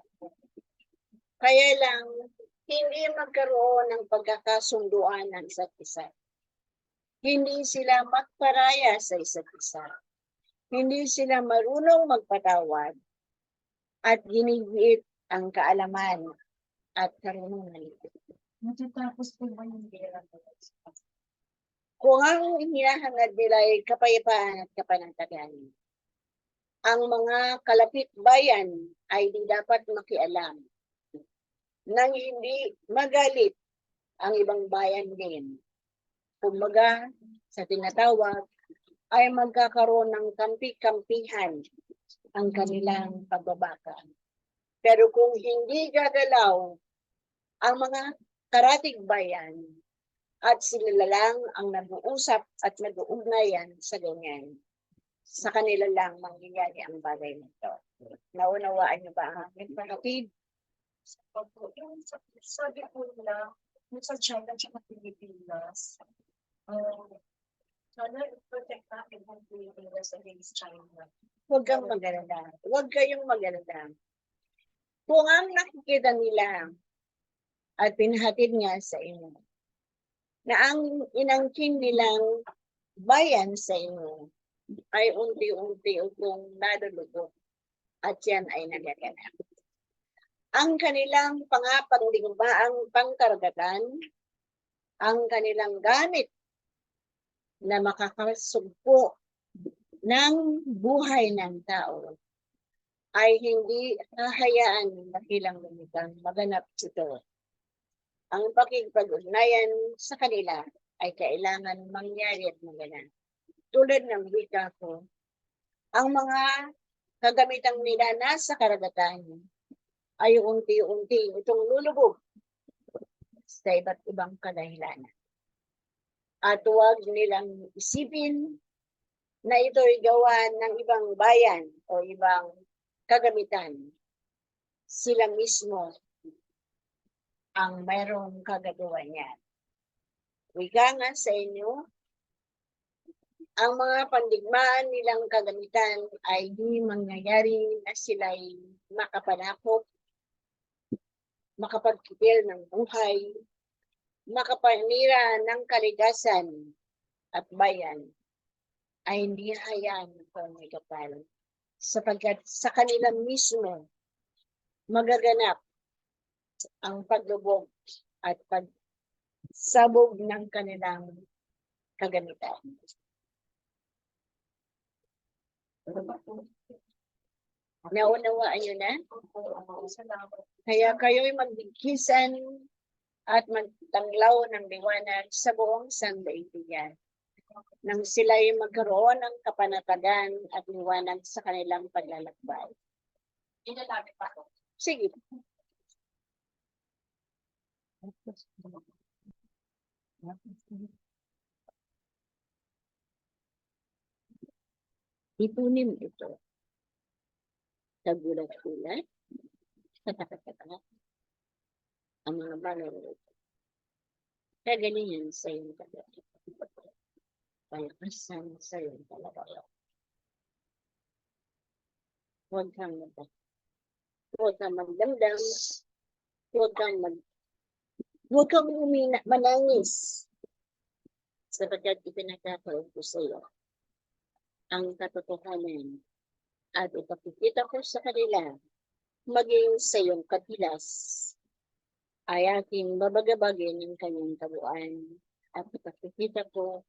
Kaya lang, hindi magkaroon ng pagkakasunduan ng isa't isa. Hindi sila magparaya sa isa't isa. Hindi sila marunong magpatawad at ginigit ang kaalaman at karunungan. Natatapos po ba yung gera? Kung ang hinahangad nila ay kapayapaan at kapanatagan, ang mga kalapit bayan ay di dapat makialam nang hindi magalit ang ibang bayan din. Kumbaga, sa tinatawag, ay magkakaroon ng kampi-kampihan ang kanilang pagbabaka. Pero kung hindi gagalaw ang mga karatig bayan at sila lang ang nag-uusap at nag-uugnayan sa ganyan, sa kanila lang mangyayari ang bagay nito. Naunawaan niyo ba ang aking panatid? Sabi ko na, sa China at Pilipinas, sana i-protect natin ang Pilipinas against China. Huwag kang magalala. Huwag kayong magalala. Kung ang nakikita nila at pinahatid nga sa inyo, na ang inangkin nilang bayan sa inyo ay unti-unti utong nadulugod at yan ay nagaganap. Ang kanilang pangapangdigmaang pangkaragatan, ang kanilang gamit na makakasugpo ng buhay ng tao ay hindi hahayaan na ilang lumitang maganap ito. Ang pakikipag-ugnayan sa kanila ay kailangan mangyari at maganap. Tulad ng wika ko, ang mga kagamitang nila nasa karagatan ay unti-unti itong lulubog sa iba't ibang kadahilanan. At huwag nilang isipin na ito'y gawa ng ibang bayan o ibang kagamitan. Sila mismo ang mayroong kagagawa niyan. Wika nga sa inyo, ang mga pandigmaan nilang kagamitan ay di mangyayari na sila'y makapanakop, makapagkipil ng buhay, makapanira ng kaligasan at bayan, ay hindi hayaan kung may kapal. Sapagkat sa kanila mismo magaganap ang paglubog at pagsabog ng kanilang kagamitan. Naunawaan nyo na? Kaya kayo'y magbigkisan at magtanglaw ng liwanag sa buong sandaigdigan. Nang sila'y magkaroon ng kapanatagan at liwanag sa kanilang paglalakbay. Sige. Ipunin ito. Tagulat-ulat. Katakat-katakat. Ang mga balor ito. Kaya ganyan sa iyong tagat. Palakasan sa iyong talaga. Huwag kang magdamdam, huwag kang manangis. Sapagkat ipinagkakaroon ko sa iyo ang katotohanan at ipakikita ko sa kanila maging sa iyong katilas ay aking babagabagin ang kanyang kabuuan at ipakikita ko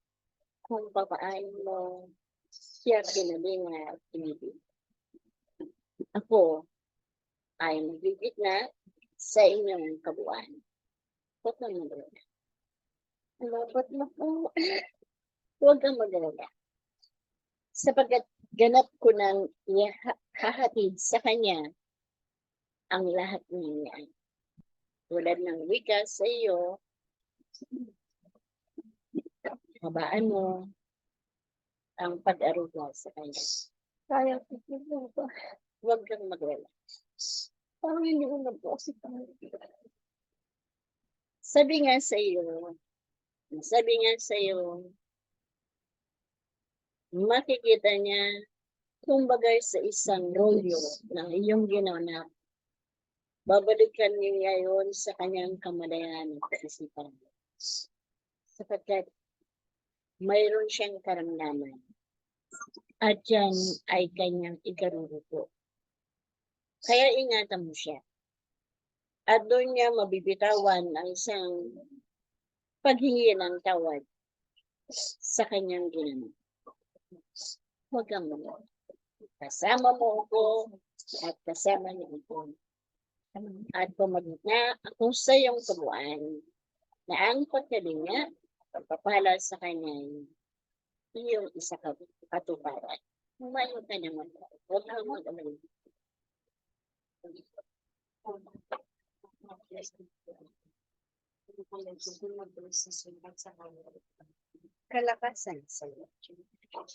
kung papaano mo siya pinalinga at pinibig. Ako ay magigit na sa inyong kabuuan. Huwag kang mag-alala. Dapat na po. Huwag kang mag-alala. Sapagkat ganap ko nang hahatid sa kanya ang lahat ng yan. Tulad ng wika sa iyo, habaan mo ang pag-aruga sa kanya. Kaya ko ba? Huwag kang mag-alala. Parang hindi ko na po kasi sabi nga sa iyo, makikita niya kumbaga sa isang rolyo ng iyong ginanap, babalikan niya yon sa kanyang kamalayan at kaisipan. Sapagkat mayroon siyang karamdaman at yan ay kanyang ikarurupo. Kaya ingatan mo siya. At doon niya mabibitawan ang isang paghingi ng tawad sa kanyang ginanap. Huwag kang mag-alala. Kasama mo ako at kasama niyo ako. At pumagit na ako sa iyong kabuuan na ang pagkalinga, pagpapala sa kanya iyong isa katuparan. Humayo ka naman. Huwag kang mag-alala. Kalakasan sa iyo.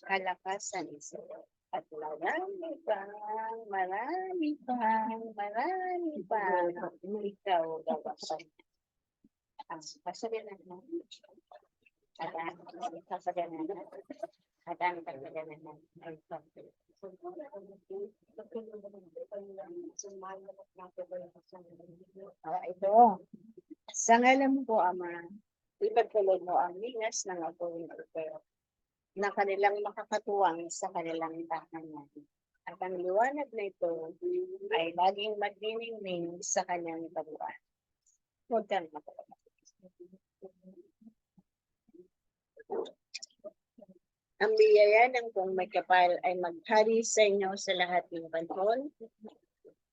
Kalakasan sa iyo. At marami pang ikaw gawasan. Ang kasaganan mo. At ang kasaganan mo. At ang kasaganan mo. Ito. Sa ngalan ko, Ama, ipagkaloob mo ang lingas ng apoy na kanilang makakatuwang sa kanilang tahanan. At ang liwanag na ito ay laging magniningning sa kanyang kabuuan. Huwag kang mag-alala. Ang biyaya ng kung may kapal ay maghari sa inyo sa lahat ng panahon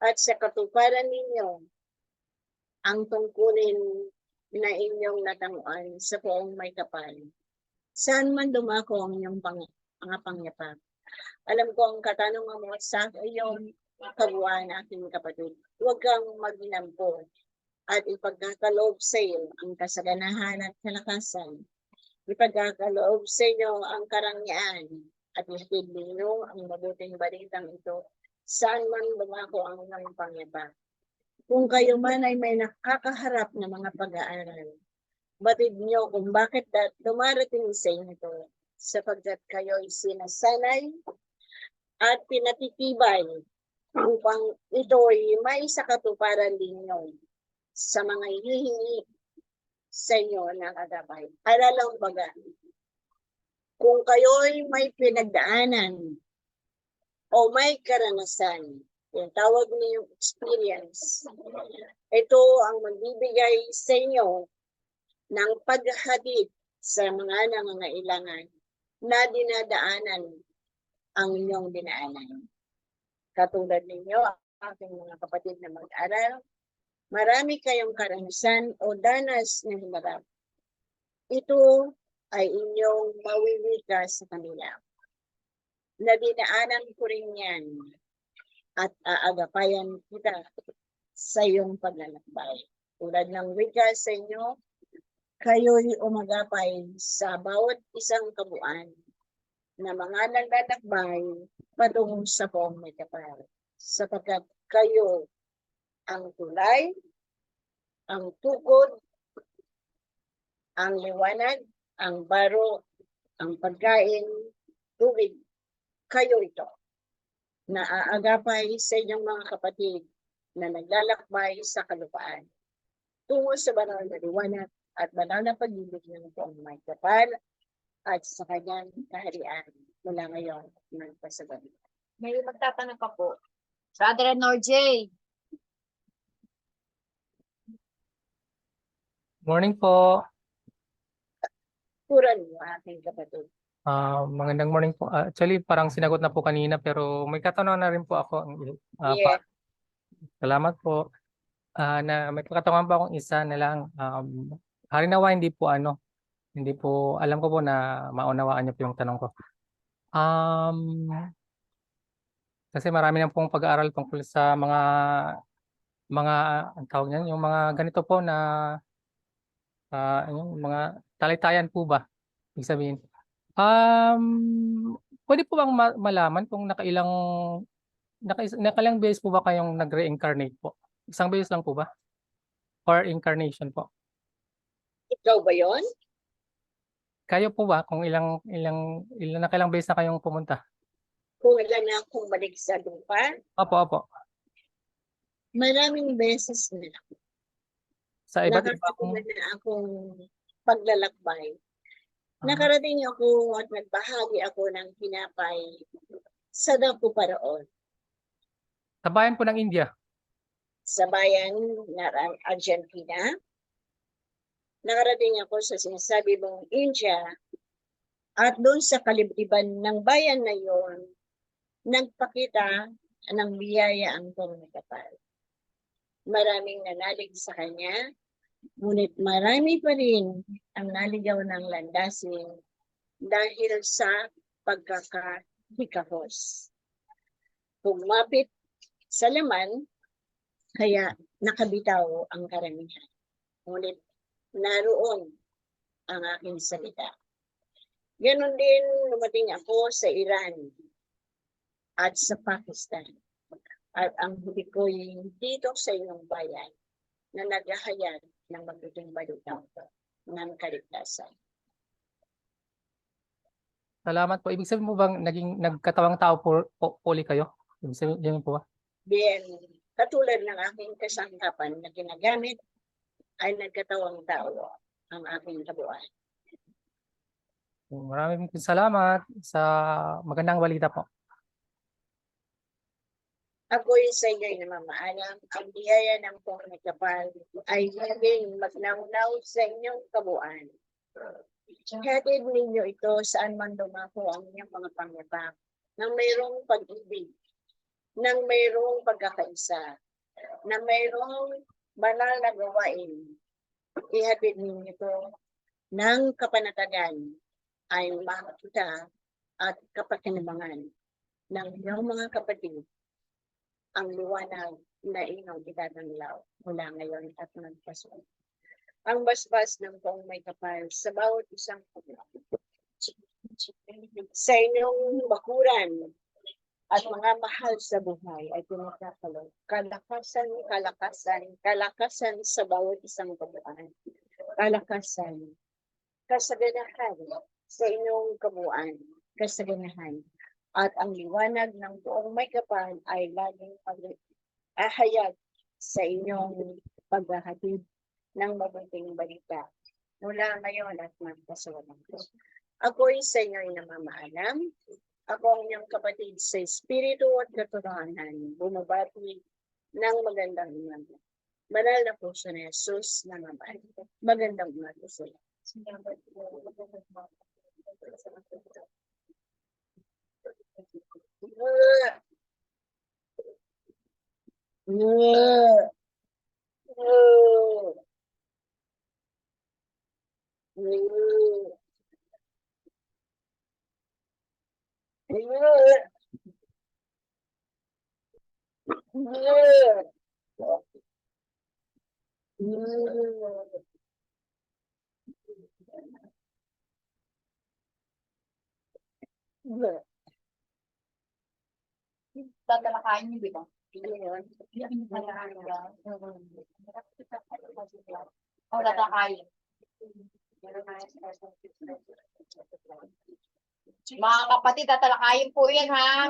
at sa katuparan ninyo ang tungkulin na inyong natanguan sa buong may kapal. Saan man dumako ang inyong mga pangyapang. Alam ko ang katanungan mo sa iyong kabuuan, aking kapatid. Huwag kang maginampo at ipagkakaloob sa iyo ang kasaganahan at kalakasan. Ipagkakaloob sa inyo ang karangyaan at ihatid ninyo ang mabuting balitang ito saan man dumako ang inyong pangyapang. Kung kayo man ay may nakakaharap na mga pag-aaral, batid niyo kung bakit dumarating sa inyo ito, sapagkat kayo ay sinasanay at pinatitibay upang ito ay may sakatuparan ninyo sa mga hihingi sa inyo ng agapay. Alalang baga, kung kayo ay may pinagdaanan o may karanasan, yung tawag niyong experience, ito ang magbibigay sa inyo ng paghatid sa mga nangangailangan na dinadaanan ang inyong dinaanan. Katulad ninyo, aking mga kapatid na mag-aral, marami kayong karanasan o danas na hinarap. Ito ay inyong mawiwika sa kanila. Nadinaanan ko rin yan at aagapayan kita sa iyong paglalakbay. Tulad ng wika sa inyo, kayo'y umagapay sa bawat isang kabuuan na mga naglalakbay patungo sa buong may kapal. Sapagkat kayo ang tulay, ang tukod, ang liwanag, ang baro, ang pagkain, tubig, kayo ito. na aagapay sa inyong mga kapatid na naglalakbay sa kalupaan tungo sa banal na liwanag at banal na pag-ibig ng buong may kapal at sa kanyang kaharian mula ngayon at magpasagabi. May magtatanong ka po. Brother Norjay. Morning po. Turan mo aking kapatid. Magandang morning po. Actually, parang sinagot na po kanina pero may katanungan na rin po ako. Yes. Salamat po. Na may katanungan pa akong isa na lang. Harinawa hindi po alam ko po na maunawaan niyo po yung tanong ko. Kasi marami na pong pag-aaral tungkol sa mga ang tawag niyan, yung mga ganito po na yung mga talitayan po ba? Ibig sabihin. Pwede po bang malaman kung nakailang beses po ba kayong nag-reincarnate po? Isang beses lang po ba? Or incarnation po? Ikaw ba yon? Kayo po ba kung ilang nakailang beses na kayong pumunta? Kung ilan na akong balik sa lupa, Opo. maraming beses na Sa iba't ibang nakakatuwa na akong paglalakbay. Nakarating ako at nagbahagi ako ng tinapay sa Daku Paraon, sa bayan po ng India. sa bayan ng Argentina. Nakarating ako sa sinasabi mong India at doon sa kalibriban ng bayan na yon, nagpakita ng biyaya ang pagmamahal. Maraming nanalig sa kanya, ngunit marami pa rin ang naligaw ng landasin dahil sa pagkakahikahos. Pumapit sa laman, kaya nakabitaw ang karamihan. Ngunit naroon ang aking salita. Ganon din lumating ako sa Iran at sa Pakistan. At ang huli ko'y dito sa iyong bayan na naghahayag ng mabuting balita ng kaligtasan. Salamat po. Ibig sabihin mo bang nagkatawang tao po uli kayo? Ibig sabihin po ba? Bien, katulad ng aking kasangkapan na ginagamit ay nagkatawang tao ang aking kabuuan. Maraming salamat sa magandang balita po. Ako'y sa inyo'y namamaalam, ang biyaya ng pangkapal ay maging magnaunaw sa inyong kabuuan. Hatid ninyo ito saan man dumako ang inyong mga pangyayari, nang mayroong pag-ibig, nang mayroong pagkakaisa, na mayroong banal na gawain. Ihatid ninyo ito ng kapanatagan ay makita at kapakinabangan ng inyong mga kapatid ang liwanag na inyong itatanglaw mula ngayon at magpasunod. Ang basbas ng pong may kapal sa bawat isang sa inyong bakuran at mga mahal sa buhay ay pinagkakalo. Kalakasan sa bawat isang kabuuan. Kalakasan, kasaganahan sa inyong kabuuan. Kasaganahan. At ang liwanag ng buong may kapal ay laging ahayag sa inyong paghahatid ng mabuting balita mula ngayon at magpasawalang. Ako'y sa inyo'y namamaalam. Ako ang inyong kapatid sa Espiritu at katotohanan, bumabati ng magandang umaga. Banal na puso ni Jesus na naman. Magandang umaga sa iyo. Tatalakayin niyo, di ba? O, tatalakayin. Mga kapatid, tatalakayin po yan, ha?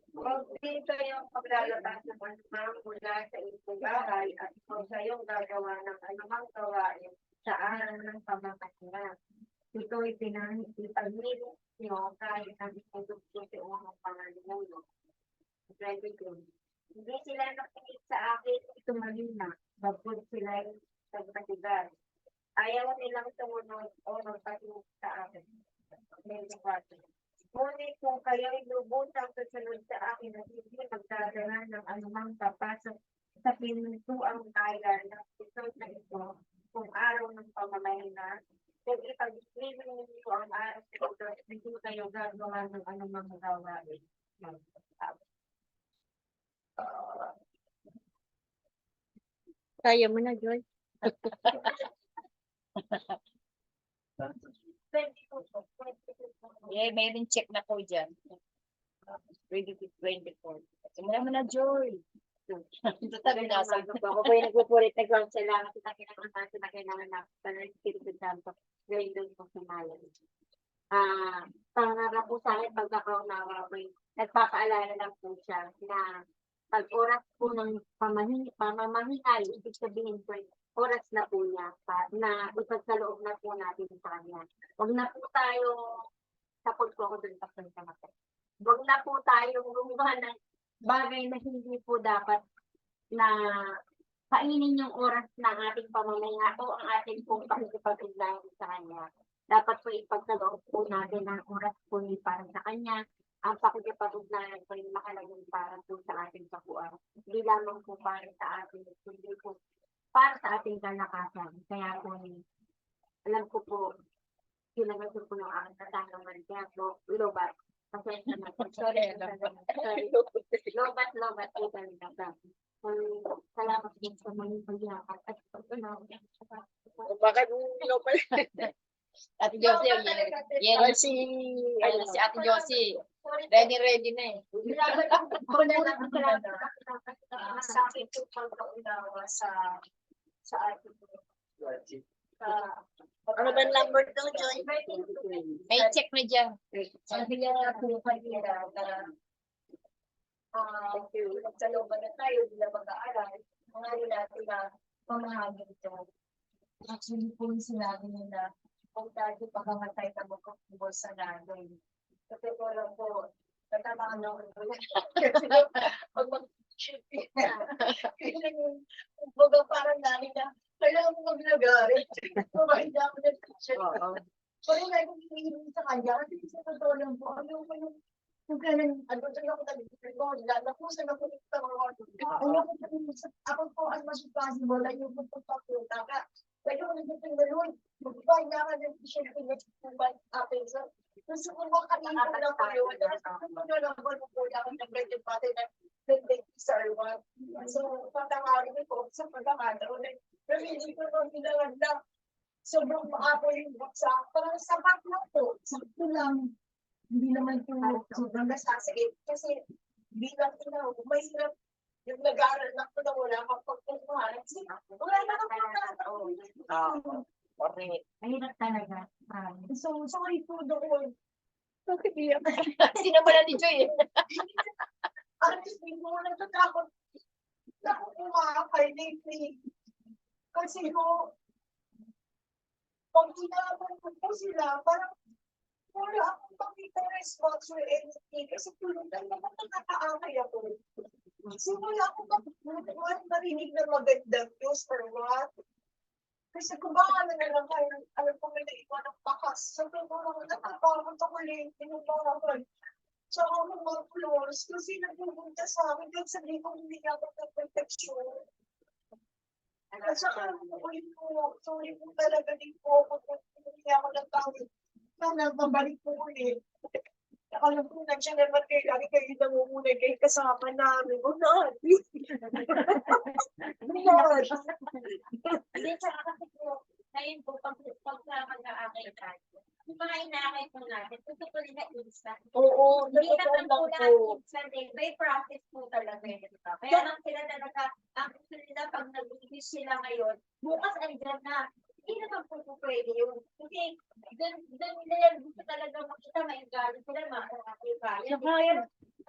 Kung dito yung paglalabas ng anumang mula sa iyong bahay at kung sa iyong gagawa ng anumang gawain sa araw ng pamamahinga. Ito'y pinag-ipag-nilo nyo kahit ang ipagdugtong sa unang pangalimulo. 22. Hindi sila nakinig sa akin tumalina, bagod sila sa patigal. Ayaw nilang tumunod o magpatunod sa akin. 24. Ngunit kung kayo'y lubutang susunod sa akin at hindi magdadala ng anumang papasok sa pintuang bayan ng ito na ito, kung araw ng pamamahinga, kung ipag-ibig niyo ang araw sa ito, hindi kayo gagawa ng anumang gawain. Kaya mo na, Joy. Yeah, may rin check na ko dyan. Ready to 24. Simula mo na, Joy. Ito tabi nasa. Ako po yung nagpupulit na ground sa lang. Kita kinakanta na kailangan na para Espiritu Santo. Gawin doon po sa malam. Pangarap po sa akin pagkakaunawa ko nagpapaalala lang po siya na pag oras po ng pamamahinay, ibig sabihin po oras na po niya na ipagkaloob na po natin sa kanya. Huwag na po tayo tapos ko ako doon sa pagkamatay. Huwag na po tayo gumawa ng bagay na hindi po dapat na kainin yung oras ng ating pamamahinga o ang ating pong pakikipag-ugnayan sa kanya. Dapat po ipagkaloob po natin ang oras po ni para sa kanya. Ang pakikipag-ugnayan po yung makalagay para po sa ating kabuuan. Hindi lamang po para sa ating, hindi po para sa ating kalakasan. Kaya po, alam ko po, kinagawa po ng aking katangaman. Kaya po, lobat. Pasensya na po. Sorry. Lobat po talaga. Salamat din sa mga pagyakap at pagkanaw. Bakit mo pa? Ate Josie, yan Ay, si Ate Josie. Ready na eh. Sa akin po pagkaunawa sa ating ano ba number to, Joy? May check na dyan. sabi niya nga po kanina na magsalooban na tayo, hindi na mag-aaral. Mga natin na pamahagin ito. Actually po yung sinabi niya na kung tayo pagkamatay na magkakubol sa natin. Kasi ko lang po, natamaan ako. Pag mag-shoot baga parang namin na kailangan mo mag-nagarit. Hindi ako nag-shoot. Pero nag-iingin sa kanya, kasi sa totoo lang po, ano ko yung kung kailan, ano dyan ako nag-record, lalakusan ako ng ako po as much as possible, ay yung pagpapapunta ka. Pero kung nagdating na nun, mag-buy na ka ng t-shirt ko na atin sa gusto ko makanina lang po yun. Ano lang ba nung po ako nag-record pati na nag-star 1. So, patangari ko sa pagkakataon. Pero hindi ko nung pinalagda. Sobrang maapo yung baksa. Parang sapat lang po. Sakto lang. Hindi naman po sobrang nasasakit. Kasi bilang ina, may hirap yung nag-aaral na po na wala kang pagpuntuhan. Kasi wala na kang mahirap talaga. So, sorry po doon. Bakit iyak? Sinamulan ni Joy eh. At least hindi mo natatakot na kung kumakakay lately. Kasi po, pag inaabang ko po sila, parang wala akong makita response or anything. Kasi tulog lang naman nakakaakay ako. So wala akong marinig na magandang news or what. Kasi kung baka na lang kayo, alam ko may naiwan ng bakas. So parang natatakot ako rin, tinubahan. So ako mga floors, kasi nagpupunta sa akin, kahit sabihin ko hindi ako ng-protection. At saka, sorry po talaga din po ako kung hindi ako nagtawid. Sana mabalik po ulit. Alam ko na siya naman kayo, lagi kayo namumulay kayo kasama namin. O na, Hindi, tsaka kasi po, ngayon po, pag mag-aakay tayo, yung mga inaakay po natin, gusto ko rin na instant. oo, Hindi nagkakaroon naman po lang lahat po. instant eh. May process po talaga yun. Diba? Kaya lang sila talaga, ang gusto nila pag nag-release sila ngayon, bukas andyan na. Hindi naman po po pwede yun. Kasi doon nila gusto talaga makita may galit sila, makakakaya. Kaya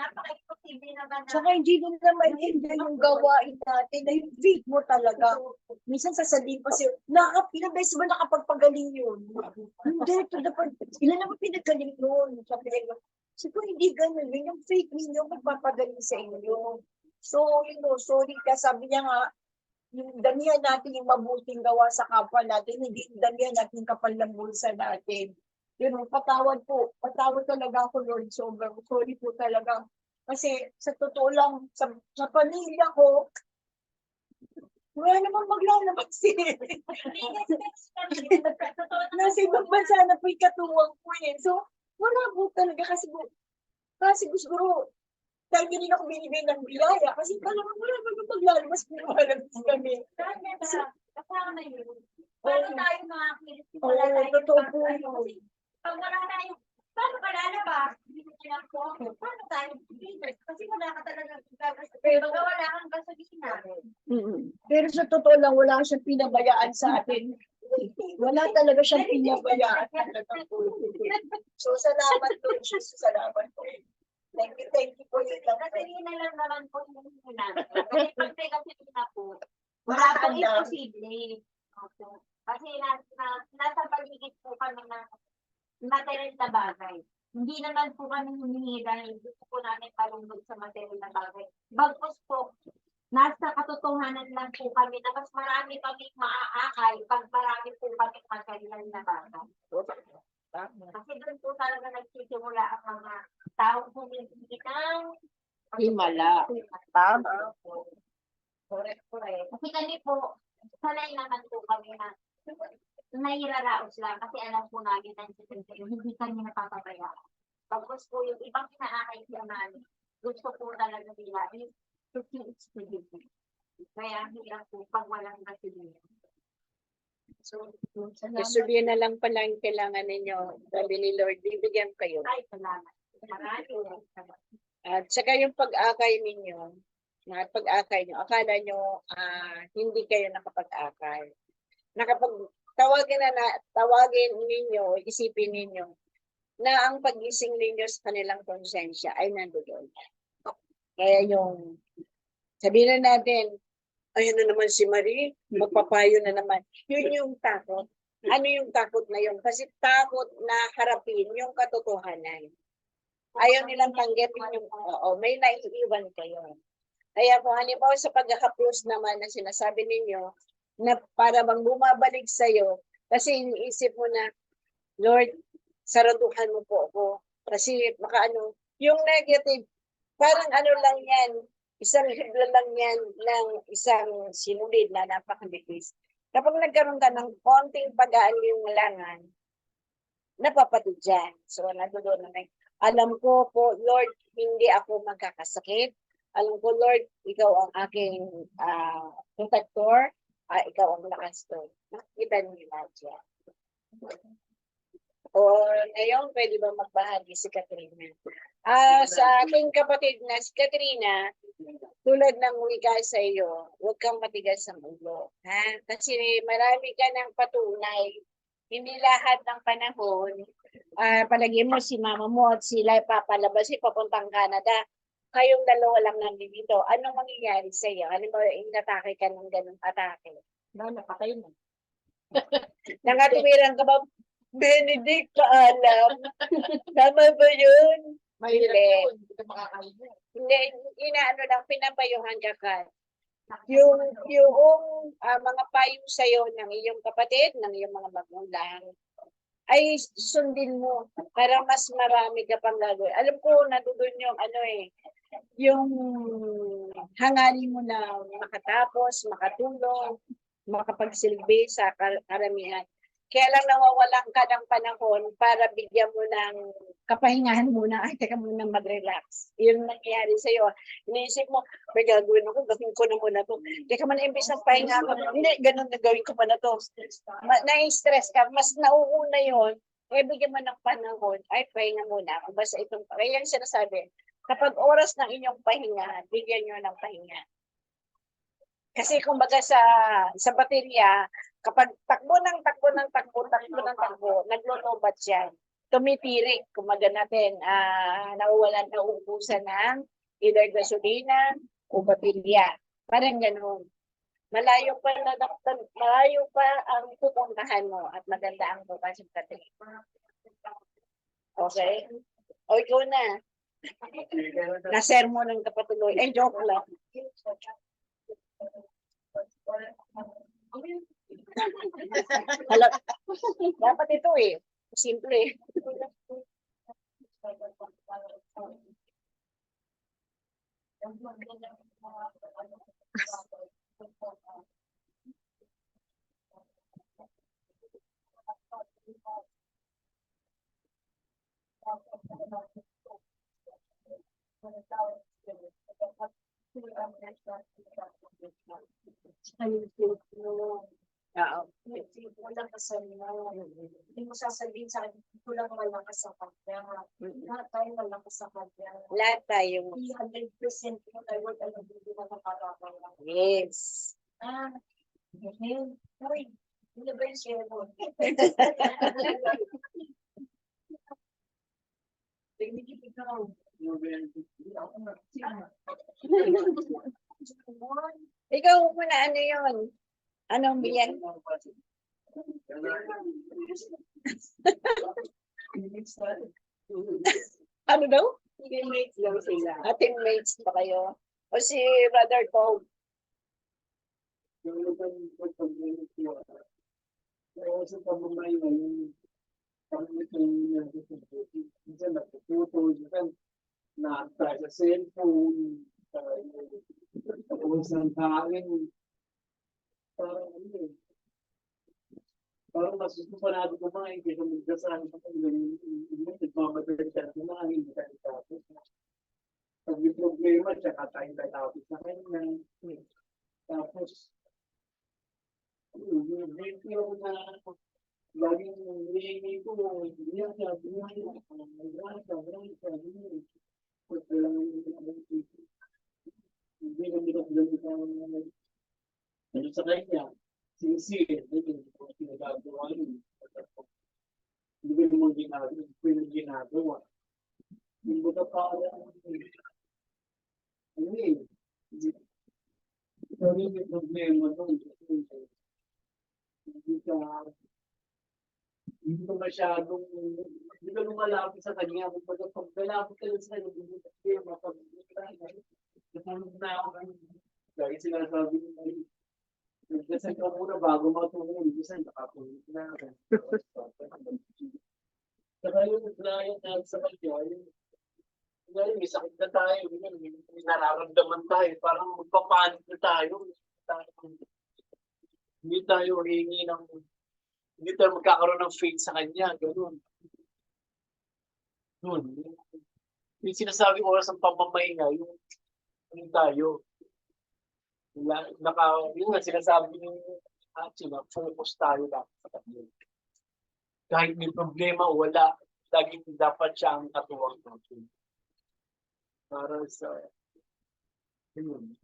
napaka-imposible naman na. Tsaka hindi mo na maintindihan yung gawain natin na yung feet mo talaga. Minsan sasabihin pa sa'yo, ilang beses ba nakapagpagaling yun? Hindi, to the point, ilan naman pinagaling yun? Sabi ko, siguro hindi ganun. Yun yung fake ninyo magpapagaling sa inyo. So, sorry ka, sabi niya nga, yung damihan natin yung mabuting gawa sa kapwa natin, hindi yung damihan natin yung kapal ng bulsa natin. Yun, patawad po. Patawad talaga ako, Lord. Sobrang sorry po talaga. Kasi sa totoo lang, sa pamilya ko, wala namang maglalabas eh. Nasa ibang bansa na po yung katuwang po eh. So, wala po talaga kasi gusto dahil hindi ako binibigay ng biyaya kasi talagang wala namang maglalabas kung malabas kami. Kasama yun. Paano tayo makakilit? Oo, totoo po yun. Pag wala tayo, paano ka lalabas? Hindi ko po. Paano tayo? Kasi wala ka talaga. Pero wala kang gasolina. Pero sa totoo lang, wala siyang pinabayaan sa atin. Wala talaga siyang pinabayaan talaga po. So, salamat po, Jesus. Salamat po. Thank you po yun lang. Gasolina lang naman po yung namin. Kasi pag may gasolina po, wala pong imposible. Kasi nasa paligid po kami ng material na bagay. Hindi naman po kami humingi dahil gusto po namin palunod sa material na bagay. Bagkus po, nasa katotohanan lang po kami na mas marami kami maaakay pag marami po kami material na bagay. Kasi doon po talaga nagsisimula ang mga taong humingi ng Himala. Tama. correct. Kasi kami po, sanay naman po kami na nahiraraos lang kasi alam po namin na hindi kami napapabayaan. Tapos po yung ibang inaakay siya namin, gusto po talaga nila is to see expedition. Kaya hirap po pag walang gasolina. So, Sabihin na lang pala yung kailangan ninyo. Sabi ni Lord, bibigyan kayo. Ay, salamat. Maraming salamat. At saka yung pag-akay ninyo, pag-akay nyo, akala nyo hindi kayo nakapag-akay. Tawagin ninyo, isipin ninyo, na ang pag-gising ninyo sa kanilang konsensya ay nandoon. Kaya yung, sabihin na natin, ayun na naman si Marie, magpapayo na naman. Yun yung takot. Ano yung takot na yun? Kasi takot na harapin yung katotohanan. Ayaw nilang tanggapin yung, may naiiwan kayo. Kaya kung halimbawa sa pagkakaplos naman na sinasabi ninyo, na para bang bumabalik sa'yo, kasi iniisip mo na, Lord, saraduhan mo po ako. Kasi yung negative, parang lang yan, isang libro lang yan ng isang sinulid na napakabigis. Kapag nagkaroon ka ng konting pag-aalinlangan, napapatid dyan. So, nandoon na alam ko po, Lord, hindi ako magkakasakit. Alam ko, Lord, ikaw ang aking protector. Ikaw ang lakas ko. Nakikita niyo na dyan. O ngayon, pwede ba magbahagi si Katrina? Sa aking kapatid na si Katrina, tulad ng wika sa iyo, huwag kang matigas sa ulo. Kasi marami ka ng patunay. Hindi lahat ng panahon, palagi mo si mama mo at sila papalabas, papuntang Canada. Kayong dalawa lang nandito. Anong mangyayari sa iyo? Halimbawa, inatake ka ng ganung atake. napatay na. Nangatuwiran ka ba? Benedict, paalam. Tama ba yun? Mahirap Hindi. yun. Hindi ka makakain. Hindi, lang, pinapayuhan ka ka. Yung mga payo sa'yo ng iyong kapatid, ng iyong mga magulang, ay sundin mo para mas marami ka pang gagawin. Alam ko, nandoon yung hangarin mo na makatapos, makatulong, makapagsilbi sa karamihan. Kaya lang nawawalan ka ng panahon para bigyan mo ng kapahingahan muna. Ay, teka muna mag-relax. Yun nangyayari sa'yo. Iniisip mo, may gagawin ako, gawin ko na muna to. Teka man, imbis ng pahinga ako, hindi, ganun na gawin ko pa na to. Na-stress ka, mas nauuna yun, bigyan mo ng panahon, ay, pahinga muna. Basta itong, kaya yung sinasabi, kapag oras ng inyong pahinga, bigyan nyo ng pahinga. Kasi kumbaga sa baterya, kapag takbo ng takbo ng takbo, takbo ng takbo, naglotobat yan. Tumitirik, kumbaga natin, nauwalan, nauubusan ng either gasolina o baterya. Parang ganun. Malayo pa ang pupuntahan mo at maganda ang bukas yung baterya. Okay? O ikaw na. Na-sermon ng kapatuloy. Eh, joke lang. Hala, dapat ito eh. Simple. Oo. Wala ka sa hindi mo sasabihin sa akin, kulang malakas sa kanya. Lahat tayo malakas sa kanya. Lahat tayo. 300% mo tayo wag alam hindi na nakakarapan. Yes. Ngayon, uy, hindi ba yung share mo? Ikaw muna, ano yun? Anong biyan? Ano daw? Teammates lang sila. Teammates pa kayo? O si Brother Tom? Yung pag-pag-pag-pag pero sa pamamay na yung minsan nagpuputo, minsan na-try sa cellphone, tapos ng kain, parang ano eh, parang masusunod kumain kaya magdasal sa kanilang nagmamadali siya kumain, hindi tayo tapos. Pag may problema, tsaka tayo tatapos sa kanya. Tapos, hindi ako na laging hindi ko, hindi ako ano sa kanya, sinisir, hindi ko pinagagawa yun. Hindi ko naman ginagawa. Hindi ko na parang, ano eh, yung problema doon, hindi ka masyadong, hindi ka lumalapit sa kanya, pag lalapit ka lang sa kanya, hindi ka kaya natulog na ako, dahil sinasabi mo, nagdasal ka muna bago matulog, kasi nakatulog na. Saka yung naglayang na sa kanya, may sakit na tayo, may nararamdaman tayo, parang magpapanik na tayo. Hindi tayo hindi tayo magkakaroon ng faith sa kanya, gano'n. Yun. Yung sinasabi oras ng pamamahinga, yung tayo. Yun nga, sinasabi yung focus tayo lang sa kanya. Kahit may problema o wala, lagi dapat siya ang katuwang natin. Para sa yun.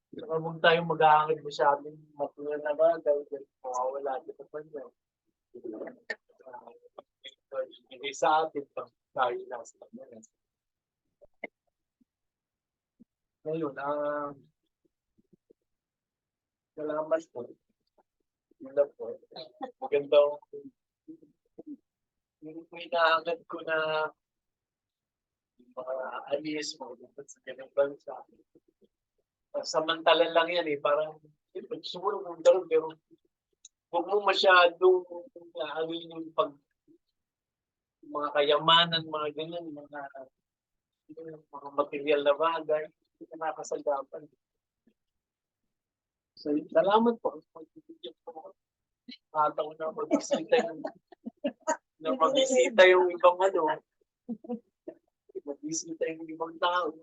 Saka huwag tayong mag-aangit masyadong matuloy na ba dahil mawawala dito pa niya. Hindi sa atin pag tayo lang sa kanya. Ngayon, salamat po. Yun lang po. Magandang yung inaangat ko na yung mga alis mo sa ganang bansa. Samantala lang yan eh. Parang siguro kung gano'n, pero huwag mo masyadong alin yung mga kayamanan, mga ganyan, mga material na bagay, hindi ka nakasagapan. So, salamat po. Magbibigyan po. Nakataon na magbisita yung ibang magbisita yung ibang tao.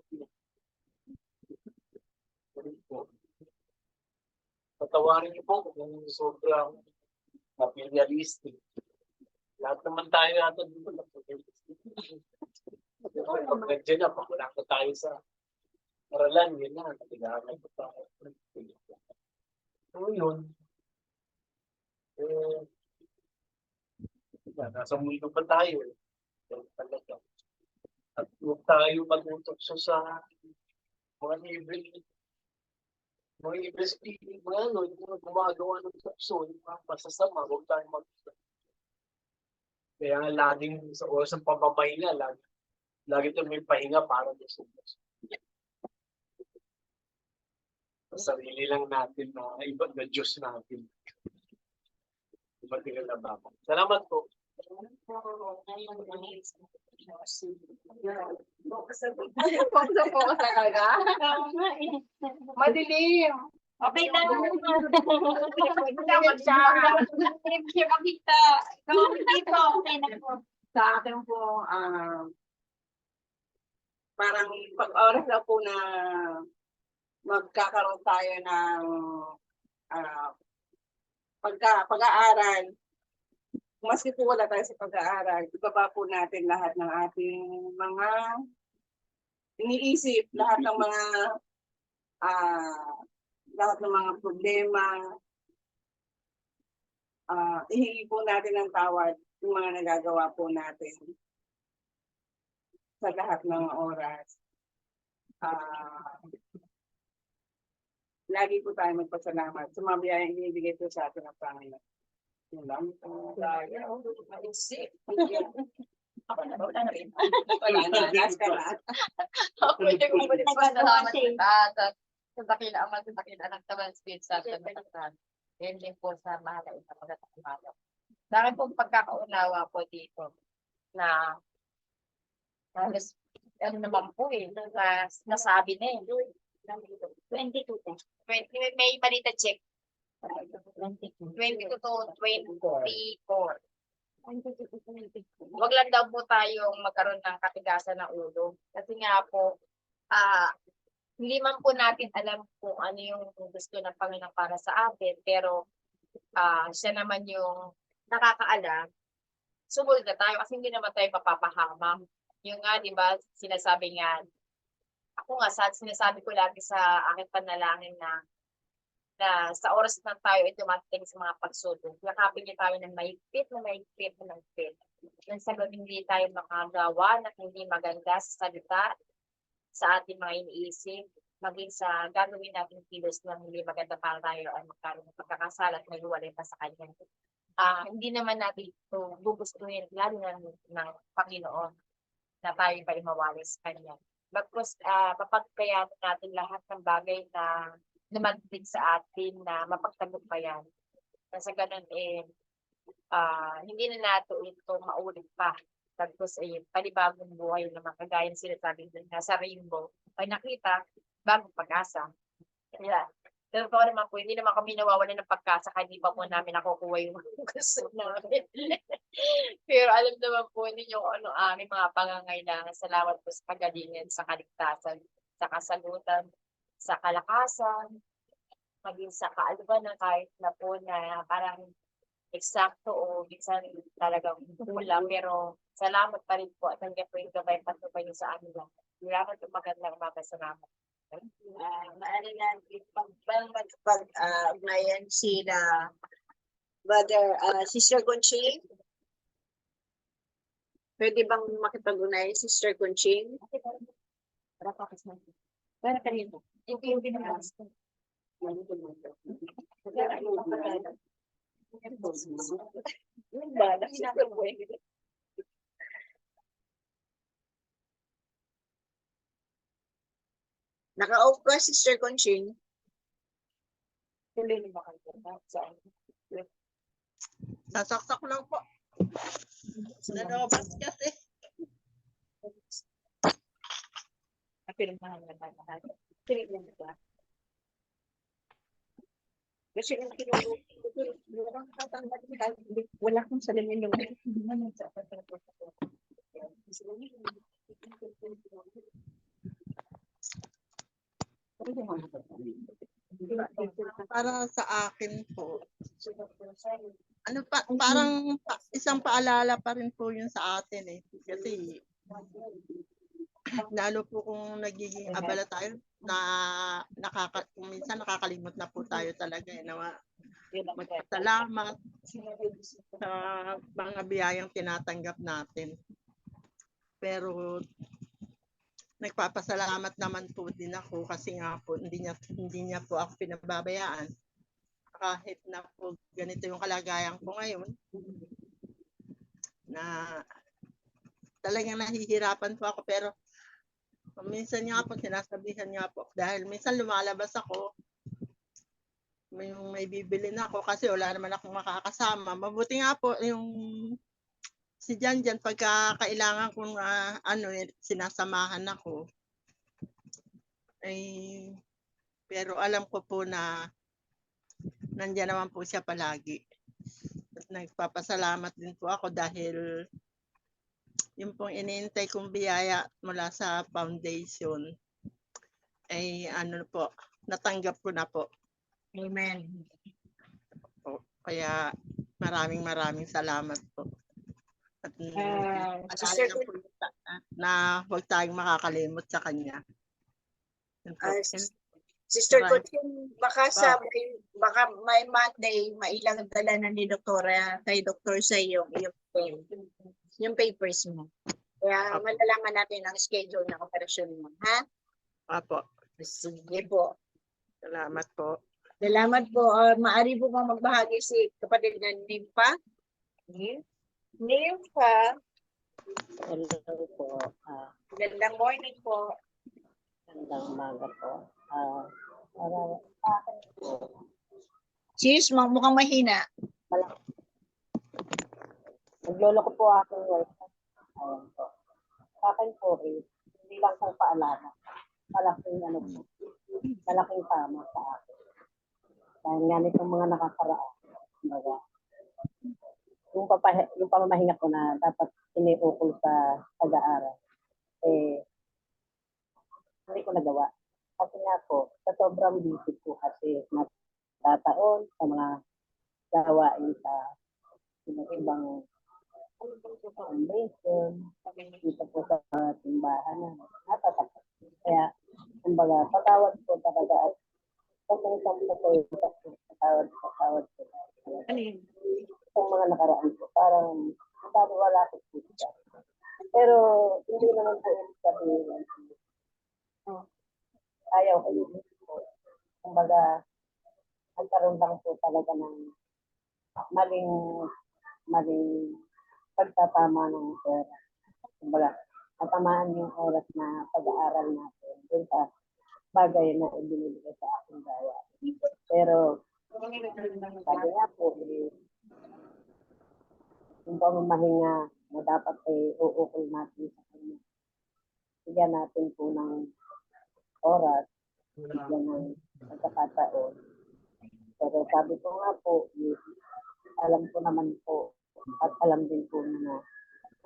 Patawarin niyo po kung sobrang materialistic. Lahat naman tayo yata dito na materialistic. Pag nandiyan na, pag wala ka tayo sa aralan, yun na. Kailangan ko tayo. So yun, eh, nasa mundo pa tayo. Ganun talaga. At huwag tayo matutokso sa mga libre speaking, mga ano, yung mga gumagawa ng tukso, yung mga masasama, huwag tayo kaya nga laging sa oras ng pamamahinga, lagi tayo may pahinga para sa sarili lang natin na iba na Diyos natin. Iba tingnan na baba. Salamat po. Madilim. Okay lang. Hindi makita. Dito, okay na po. Sa akin po, parang pag-oras na po na magkakaroon tayo ng pag-aaral. Maski po wala tayo sa pag-aaral, ibaba po natin lahat ng ating mga iniisip, lahat ng mga problema. Ihingi po natin ng tawad yung mga nagagawa po natin sa lahat ng oras. Lagi po tayo magpasalamat sa mga biyayang inibigay po sa atin ng Panginoon. Yun lang. Ako na ba? Wala na rin. Wala na, last ka na. Pwede kong balik pa salamat sa dakila amal, sa dakila anak naman, spirit sa matagtan. Yan din po sa mahal na isa pagkatakamalang. Sa akin po pagkakaunawa po dito na ano naman po nasabi na eh. 22. May balita check. 22 to 24. Wag lang daw po tayong magkaroon ng katigasan ng ulo. Kasi nga po, hindi man po natin alam kung ano yung gusto ng Panginoon para sa atin, pero siya naman yung nakakaalam. Sumunod na tayo kasi hindi naman tayo papapahamak. Yung nga, di ba, sinasabi nga, ako nga, sinasabi ko lagi sa aking panalangin na sa oras na tayo ay dumating sa mga pagsubok, yakapin niyo tayo ng mahigpit. Nang sa gabi hindi tayo makagawa na hindi maganda sa salita, sa ating mga iniisip, maging sa gagawin natin kilos na hindi maganda para tayo ay magkaroon ng pagkakasala at maghiwalay pa sa Kanya. Hindi naman natin ito gugustuhin, lalo na ng Panginoon, na tayo pa mawali sa Kanya. Bagkus, papagkayanan natin lahat ng bagay na lumagpit sa atin na mapagtagumpayan. Sa ganun hindi na nato ito maulit pa. Tapos panibagong buhay na makagaya ng sinasabi doon na sa rainbow. Ay nakita, bagong pag-asa. Kaya, pero po naman po, hindi naman kami nawawalan ng pagkasa kaya hindi pa po namin nakukuha yung gusto namin. Pero alam naman po ninyo ano aming mga pangangailangan. Salamat po sa kagalingan, sa kaligtasan, sa kasagutan, sa kalakasan, maging sa kaaluban na kahit na po na parang eksakto o minsan talagang kulang. Pero salamat pa rin po at hanggang po yung gabay patupay niyo sa amin lang. Salamat po magandang umaga. Salamat. Maano lang, pag-ugnayan sila Brother, Sister Conching? Pwede bang makipag-ugnayan Sister Conching? Para kanino? Yung pinag-aas ko. Naka-off ka, Sister Conching? Sasaksak lang po. Nanobas kasi. Napirmahan na lahat. Tinig lang ba? Kasi yung wala kang salamin lang. Para sa akin po, parang isang paalala pa rin po yun sa atin eh. Kasi lalo po kung nagiging abala tayo na kung minsan nakakalimot na po tayo talaga na magpasalamat sa mga biyayang tinatanggap natin. Pero nagpapasalamat naman po din ako kasi nga po hindi niya po ako pinababayaan. Kahit na po ganito yung kalagayan ko ngayon, na talagang nahihirapan po ako, pero minsan nga po sinasabihan nga po dahil minsan lumalabas ako, may bibili na ako kasi wala naman akong makakasama. Mabuti nga po yung si Jan pagka kailangan kong sinasamahan ako. Pero alam ko po na nandiyan naman po siya palagi. At nagpapasalamat din po ako dahil yung pong iniintay kong biyaya mula sa foundation ay natanggap ko na po. Amen. Kaya maraming salamat po. At Sister, na huwag tayong makakalimot sa kanya. Sister Cotton, baka may Monday, mailang dala na ni Doktora, kay Doktor sa iyo, yung papers mo. Kaya malalaman natin ang schedule ng operasyon mo, ha? Apo. Sige po. Salamat po. Salamat po. Maari po bang magbahagi si kapatid na Nimpa? Nimpa. Hello po. Gandang morning po. Gandang umaga po. Sis, mukhang mahina. Naglolo ko po aking wife. Ayan po. Sa akin po, hindi lang po paalala. Malaking tama sa akin. Dahil nga nitong mga nakakaraan. Yung pamamahinga ko na dapat iniukol sa pag-aaral. Hindi ko nagawa. Kasi nga po, sa sobrang busy po kasi natataon sa mga gawain sa ibang foundation, dito po sa timbahan na natatakot. Kaya, kumbaga, patawad po talaga at patawad po. Itong mga nakaraan po, parang wala ko po siya. Pero, hindi naman po yung sabihin. Ayaw ko yun po. Kumbaga, nagkaroon lang po talaga ng maling pagtatama ng oras. Kumbaga, natamaan yung oras na pag-aaral natin dun sa bagay na ibinibigay sa aking gawa. Pero, sabi nga po, yung pamamahinga na dapat uukol natin sa kanya. Bigyan natin po ng oras, bigyan ng pagkakataon. Pero sabi ko nga po, alam ko naman po, at alam din po na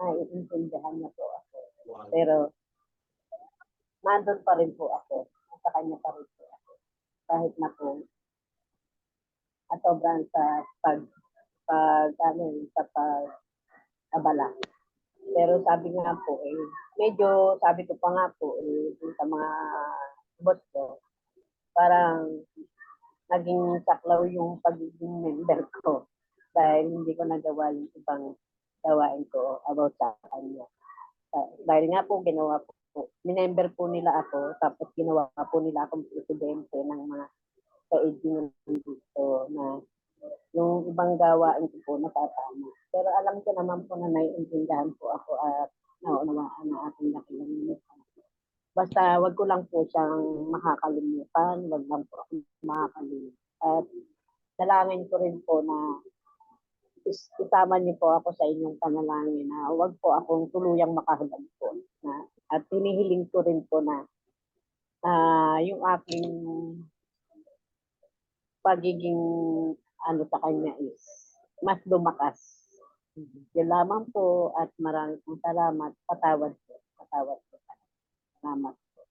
naiintindihan niya po ako. Pero, nandun pa rin po ako. Sa kanya pa rin po ako. Kahit na po, at sobrang sa pag-abala. Pero sabi nga po, medyo sabi ko pa nga po, sa mga boss ko, parang naging saklaw yung pagiging member ko dahil hindi ko nagawa yung ibang gawain ko about sa kanya. Dahil nga po, ginawa po, minember po nila ako, tapos ginawa po nila akong presidente ng mga kaedingan dito na yung ibang gawain ko po natatama. Pero alam ko naman po na naiintindihan po ako at naunawaan na aking nakalimutan. Basta wag ko lang po siyang makakalimutan, wag lang po ako makakalimutan. At dalangin ko rin po na isama niyo po ako sa inyong panalangin na wag po akong tuluyang makahalag po. At hinihiling ko rin po na yung aking pagiging sa kanya is mas lumakas. Yun lamang po at maraming salamat. Patawad po. Salamat po.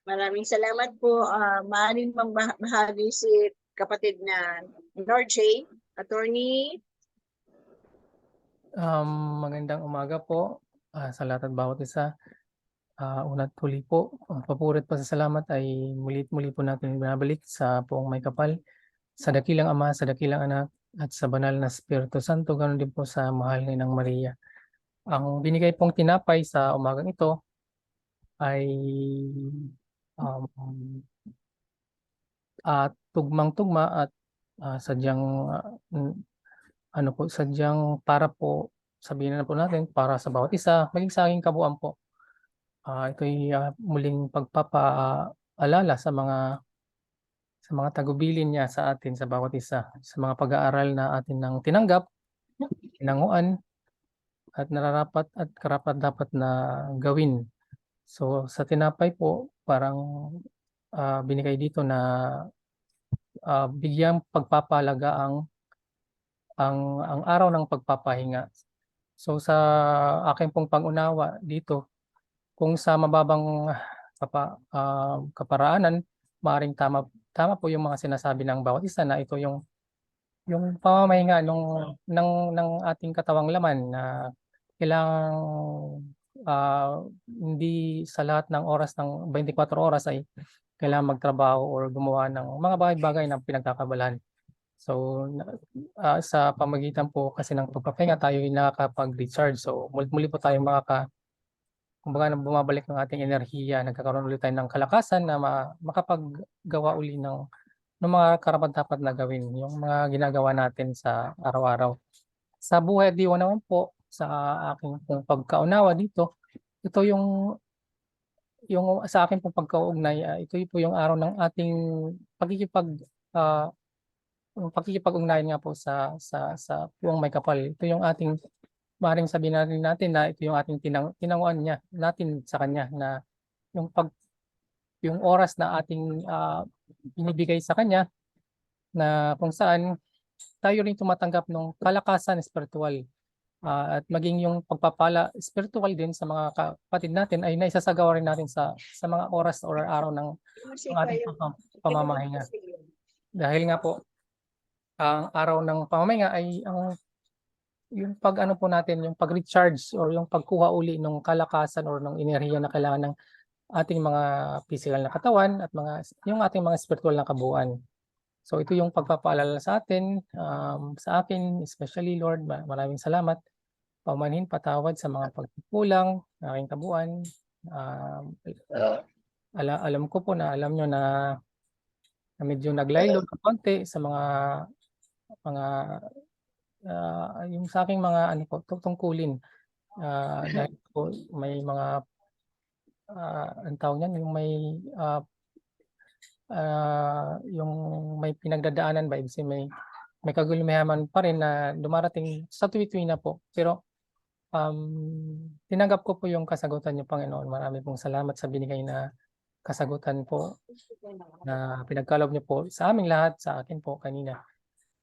Maraming salamat po. Maaaring magbahagi si kapatid na Norjay, attorney. Magandang umaga po sa lahat at bawat isa. Una't huli po, ang papuri at pasasalamat ay muli po natin binabalik sa poong may kapal, sa dakilang Ama, sa dakilang Anak, at sa banal na Espiritu Santo, ganoon din po sa mahal na Inang Maria. Ang binigay pong tinapay sa umagang ito ay tugmang-tugma at sadyang sadyang para po, sabihin na po natin, para sa bawat isa, maging sa aking kabuuan po. Ito'y muling pagpapaalala sa mga tagubilin niya sa atin, sa bawat isa, sa mga pag-aaral na atin nang tinanggap, tinanguan, at nararapat at karapat-dapat na gawin. So sa tinapay po, parang binigay dito na bigyang pagpapahalaga ang araw ng pagpapahinga. So sa akin pong pang-unawa dito, kung sa mababang kaparaanan, maaaring tama po yung mga sinasabi ng bawat isa na ito yung pamamahinga ng ating katawang laman na kailangang hindi sa lahat ng oras ng 24 oras ay kailangan magtrabaho or gumawa ng mga bagay-bagay na pinagkakabalahan. So sa pamagitan po kasi ng pagpapahinga, tayo ay nakakapag-recharge. So muli po tayong kumbaga bumabalik ng ating enerhiya, nagkakaroon ulit tayo ng kalakasan na makapaggawa uli ng mga karapat-dapat na gawin, yung mga ginagawa natin sa araw-araw. Sa buhay at diwa naman po, sa aking pong pagkaunawa dito, ito yung sa akin pong pagkaugnay, ito po yung araw ng ating pakikipag-ugnayan nga po sa puong may kapal. Ito yung ating, maaaring sabihin natin na ito yung ating tinanguan niya natin sa kanya, na yung oras na ating binibigay sa kanya, na kung saan tayo rin tumatanggap ng kalakasan espiritual, at maging yung pagpapala espiritual din sa mga kapatid natin ay naisasagawa rin natin sa mga oras or araw ng ating pamamahinga. Dahil nga po, ang araw ng pamamahinga ay yung po natin, yung pag-recharge or yung pagkuha uli ng kalakasan or ng enerhiya na kailangan ng ating mga physical na katawan at yung ating mga spiritual na kabuuan. So ito yung pagpapaalala sa atin, sa akin especially, Lord, maraming salamat. Paumanhin, patawad sa mga pagkukulang ng aking kabuuan. Alam ko po na alam nyo na medyo naglaylo ng konti sa mga yung sa aking mga tungkulin, dahil po may mga ang tawag niyan, yung may pinagdadaanan ba, ibig may kagulumihan pa rin na dumarating sa tuwi-tuwi na po. Pero tinanggap ko po yung kasagutan niyo, Panginoon. Marami pong salamat sa binigay na kasagutan po na pinagkaloob niyo po sa aming lahat, sa akin po kanina.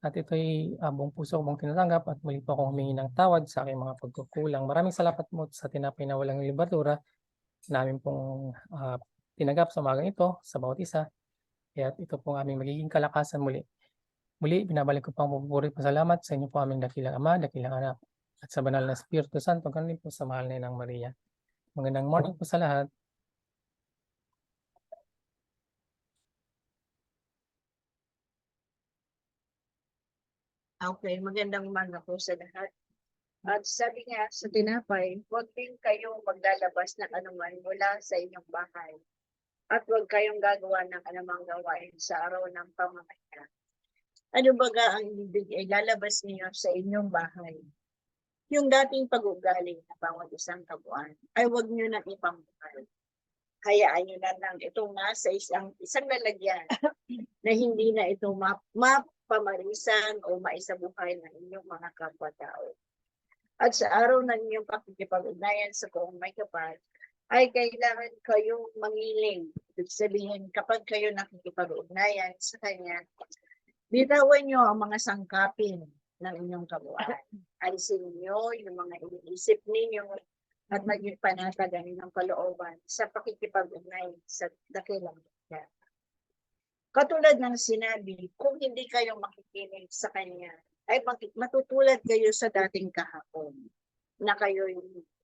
At ito'y buong puso kong tinatanggap at muli po akong humingi ng tawad sa aking mga pagkukulang. Maraming salamat mo sa tinapay na walang libadura namin pong tinanggap sa umagang ito sa bawat isa. Kaya ito pong aming magiging kalakasan muli. Muli, binabalik ko pang mapupuri pasalamat sa inyo po aming dakilang Ama, dakilang Anak, at sa banal na Espiritu Santo, ganun po sa mahal na Inang Maria. Magandang morning po sa lahat. Okay, magandang umaga po sa lahat. At sabi nga sa tinapay, huwag din kayong maglalabas ng anuman mula sa inyong bahay. At huwag kayong gagawa ng anumang gawain sa araw ng pamamahinga. Ano baga ang ibig ay lalabas niyo sa inyong bahay? Yung dating pag-ugali na bawat isang kabuuan ay huwag niyo nang ipamukal. Hayaan niyo na lang itong nasa isang lalagyan na hindi na ito mapamarisan o maisabuhay ng inyong mga kapwa-tao. At sa araw ng inyong pakikipag-ugnayan sa poong may kapal, ay kailangan kayong mangiling. Ibig sabihin, kapag kayo nakikipag-ugnayan sa kanya, bitawan niyo ang mga sangkapin ng inyong kabuuan. Alisin niyo yung mga iniisip ninyo at maging panatagan ng kalooban sa pakikipag-ugnayan sa dakilang Diyos. Katulad ng sinabi, kung hindi kayo makikinig sa kanya, ay matutulad kayo sa dating kahapon na kayo'y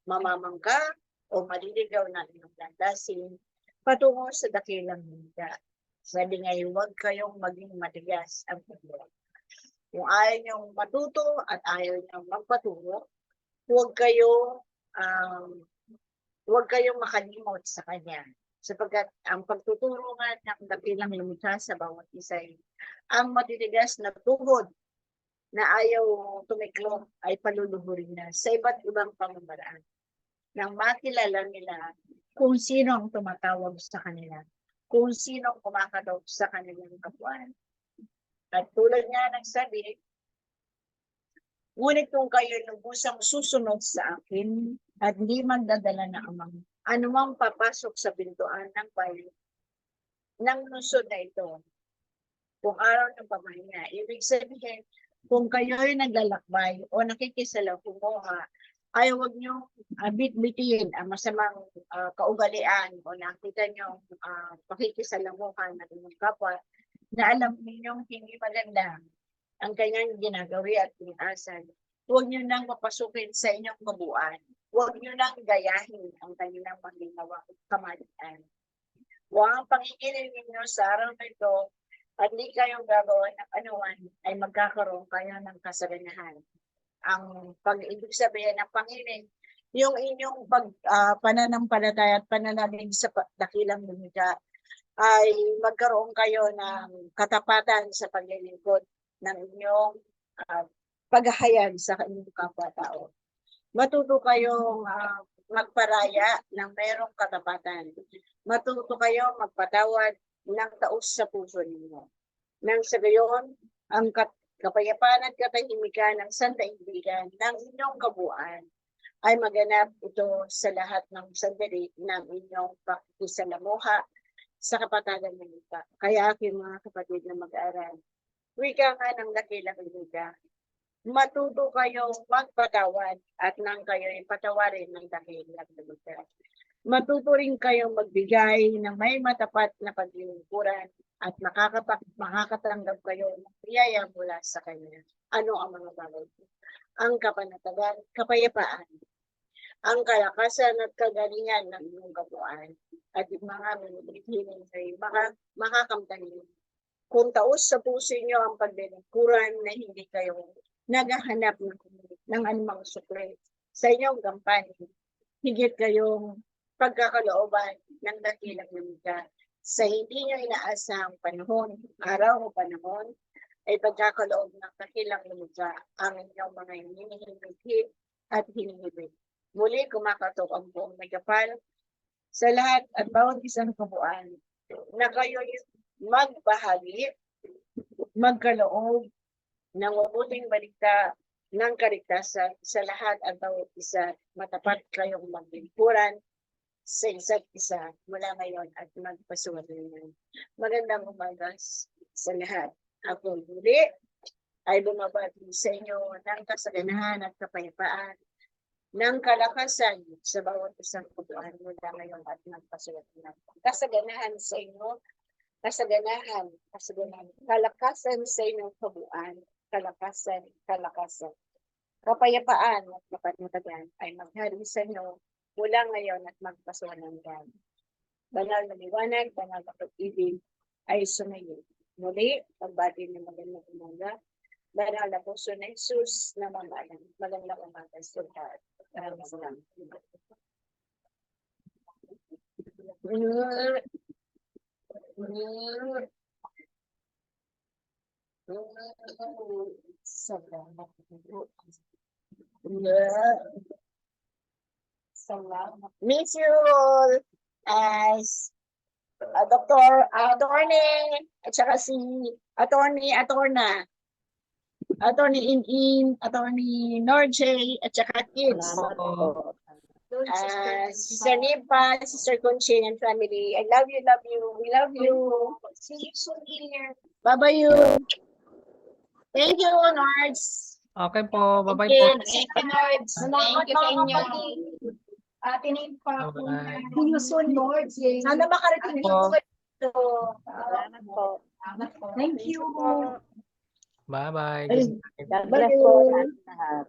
mamamangka o maliligaw na inyong landasin patungo sa dakilang mundo. Sabi nga, huwag kayong maging matigas ang ulo. Kung ayaw niyong matuto at ayaw niyong magpaturo, huwag kayong makalimot sa kanya. Sapagkat ang pagtuturo nga ng dakilang lumikha sa bawat isa ang matitigas na tuhod na ayaw tumiklop ay paluluhurin na sa iba't ibang pamamaraan. Nang makilala nila kung sino ang tumatawag sa kanila, kung sino ang kumakataw sa kanilang kapuan. At tulad nga nagsabi, ngunit kung kayo lubusang susunod sa akin at di magdadala na anumang papasok sa pintuan ng bayan ng lungsod na ito, kung araw ng pamahinga, ibig sabihin, kung kayo ay naglalakbay o nakikisalamuha, ay huwag nyo bitbitin ang masamang kaugalian o nakita nyo pakikisalamuhan ng inyong kapwa na alam ninyong hindi maganda ang kanyang ginagawi at pinasan. Huwag nyo nang mapasukin sa inyong kabuuan. Huwag nyo nang gayahin ang kanilang maginawa kamalian. Huwag ang pangikinig ninyo sa araw na ito at di kayong gagawa ng anuman ay magkakaroon kayo ng kasaganahan. Ang pag-ibig sabihin ng panginig, yung inyong pananampalataya at pananalig sa dakilang lumikha ay magkaroon kayo ng katapatan sa paglilingkod ng inyong paghahayag sa inyong kapwa-tao. Matuto kayong magparaya ng mayroong katapatan. Matuto kayong magpatawad ng taos sa puso ninyo. Nang sa gayon, ang kapayapaan at katahimikan ng sandaigdigan ng inyong kabuuan ay maganap ito sa lahat ng sandali ng inyong pakikisalamuha sa kapatagan ng ika. Kaya aking mga kapatid na mag-aaral, wika nga ng dakilang lumikha, matuto kayong magpatawad at nang kayo ipatawarin ng dakilang lumikha. Matuto rin kayong magbigay ng may matapat na paglilingkuran at makakatanggap kayo ng biyaya mula sa Kanya. Ano ang mga bagay? Ang kapanatagan, kapayapaan, ang kalakasan at kagalingan ng inyong kabuuan at yung mga minibighiling ay makakamtanin. Kung taos sa puso niyo ang paglilingkuran na hindi kayo naghahanap ng anumang sukli sa inyong gampanin, higit kayong pagkakalooban ng dakilang lumikha sa hindi nyo inaasahang panahon, araw o panahon, ay pagkakaloob ng dakilang lumikha ang inyong mga hinihigit at hinihigit. Muli kumakatok ang buong may kapal sa lahat at bawat isang kabuuan na kayo magbahagi, magkaloob ng mabuting balita ng kaligtasan sa lahat at bawat isa. Matapat kayong maglingkuran sa isa't isa mula ngayon at magpasuwalinan. Magandang umaga sa lahat. Ako muli ay bumabati sa inyo ng kasaganahan at kapayapaan, ng kalakasan sa bawat isang kabuuan mula ngayon at magpasuwalinan. Kasaganahan sa inyo, kasaganahan, kalakasan sa inyong kabuuan, kalakasan. Kapayapaan at kapatnatagan ay maghari sa inyo mula ngayon at magpasuwalinan. Banal na liwanag, banal na pag-ibig ay sumayo. Muli, pagbati ng magandang umaga, banal na puso na Jesus na mamalang. Magandang umaga sa lahat. Maraming salamat. Miss you all as Dr. Attorney at saka si Attorney In, Attorney Norjay at saka kids. Salamat po. Sister Nipa, Sister Conching and family. I love you. We love you. See you soon here. Bye-bye you. Thank you, Nords. Okay po. Bye-bye Okay. po. Thank you, Lord. Thank you sa inyo. Tinayin pa ako. Bye-bye. See you soon, Lord. Sana makarating Po. ito. Salamat po. Thank you. Bye-bye. God bless po sa lahat.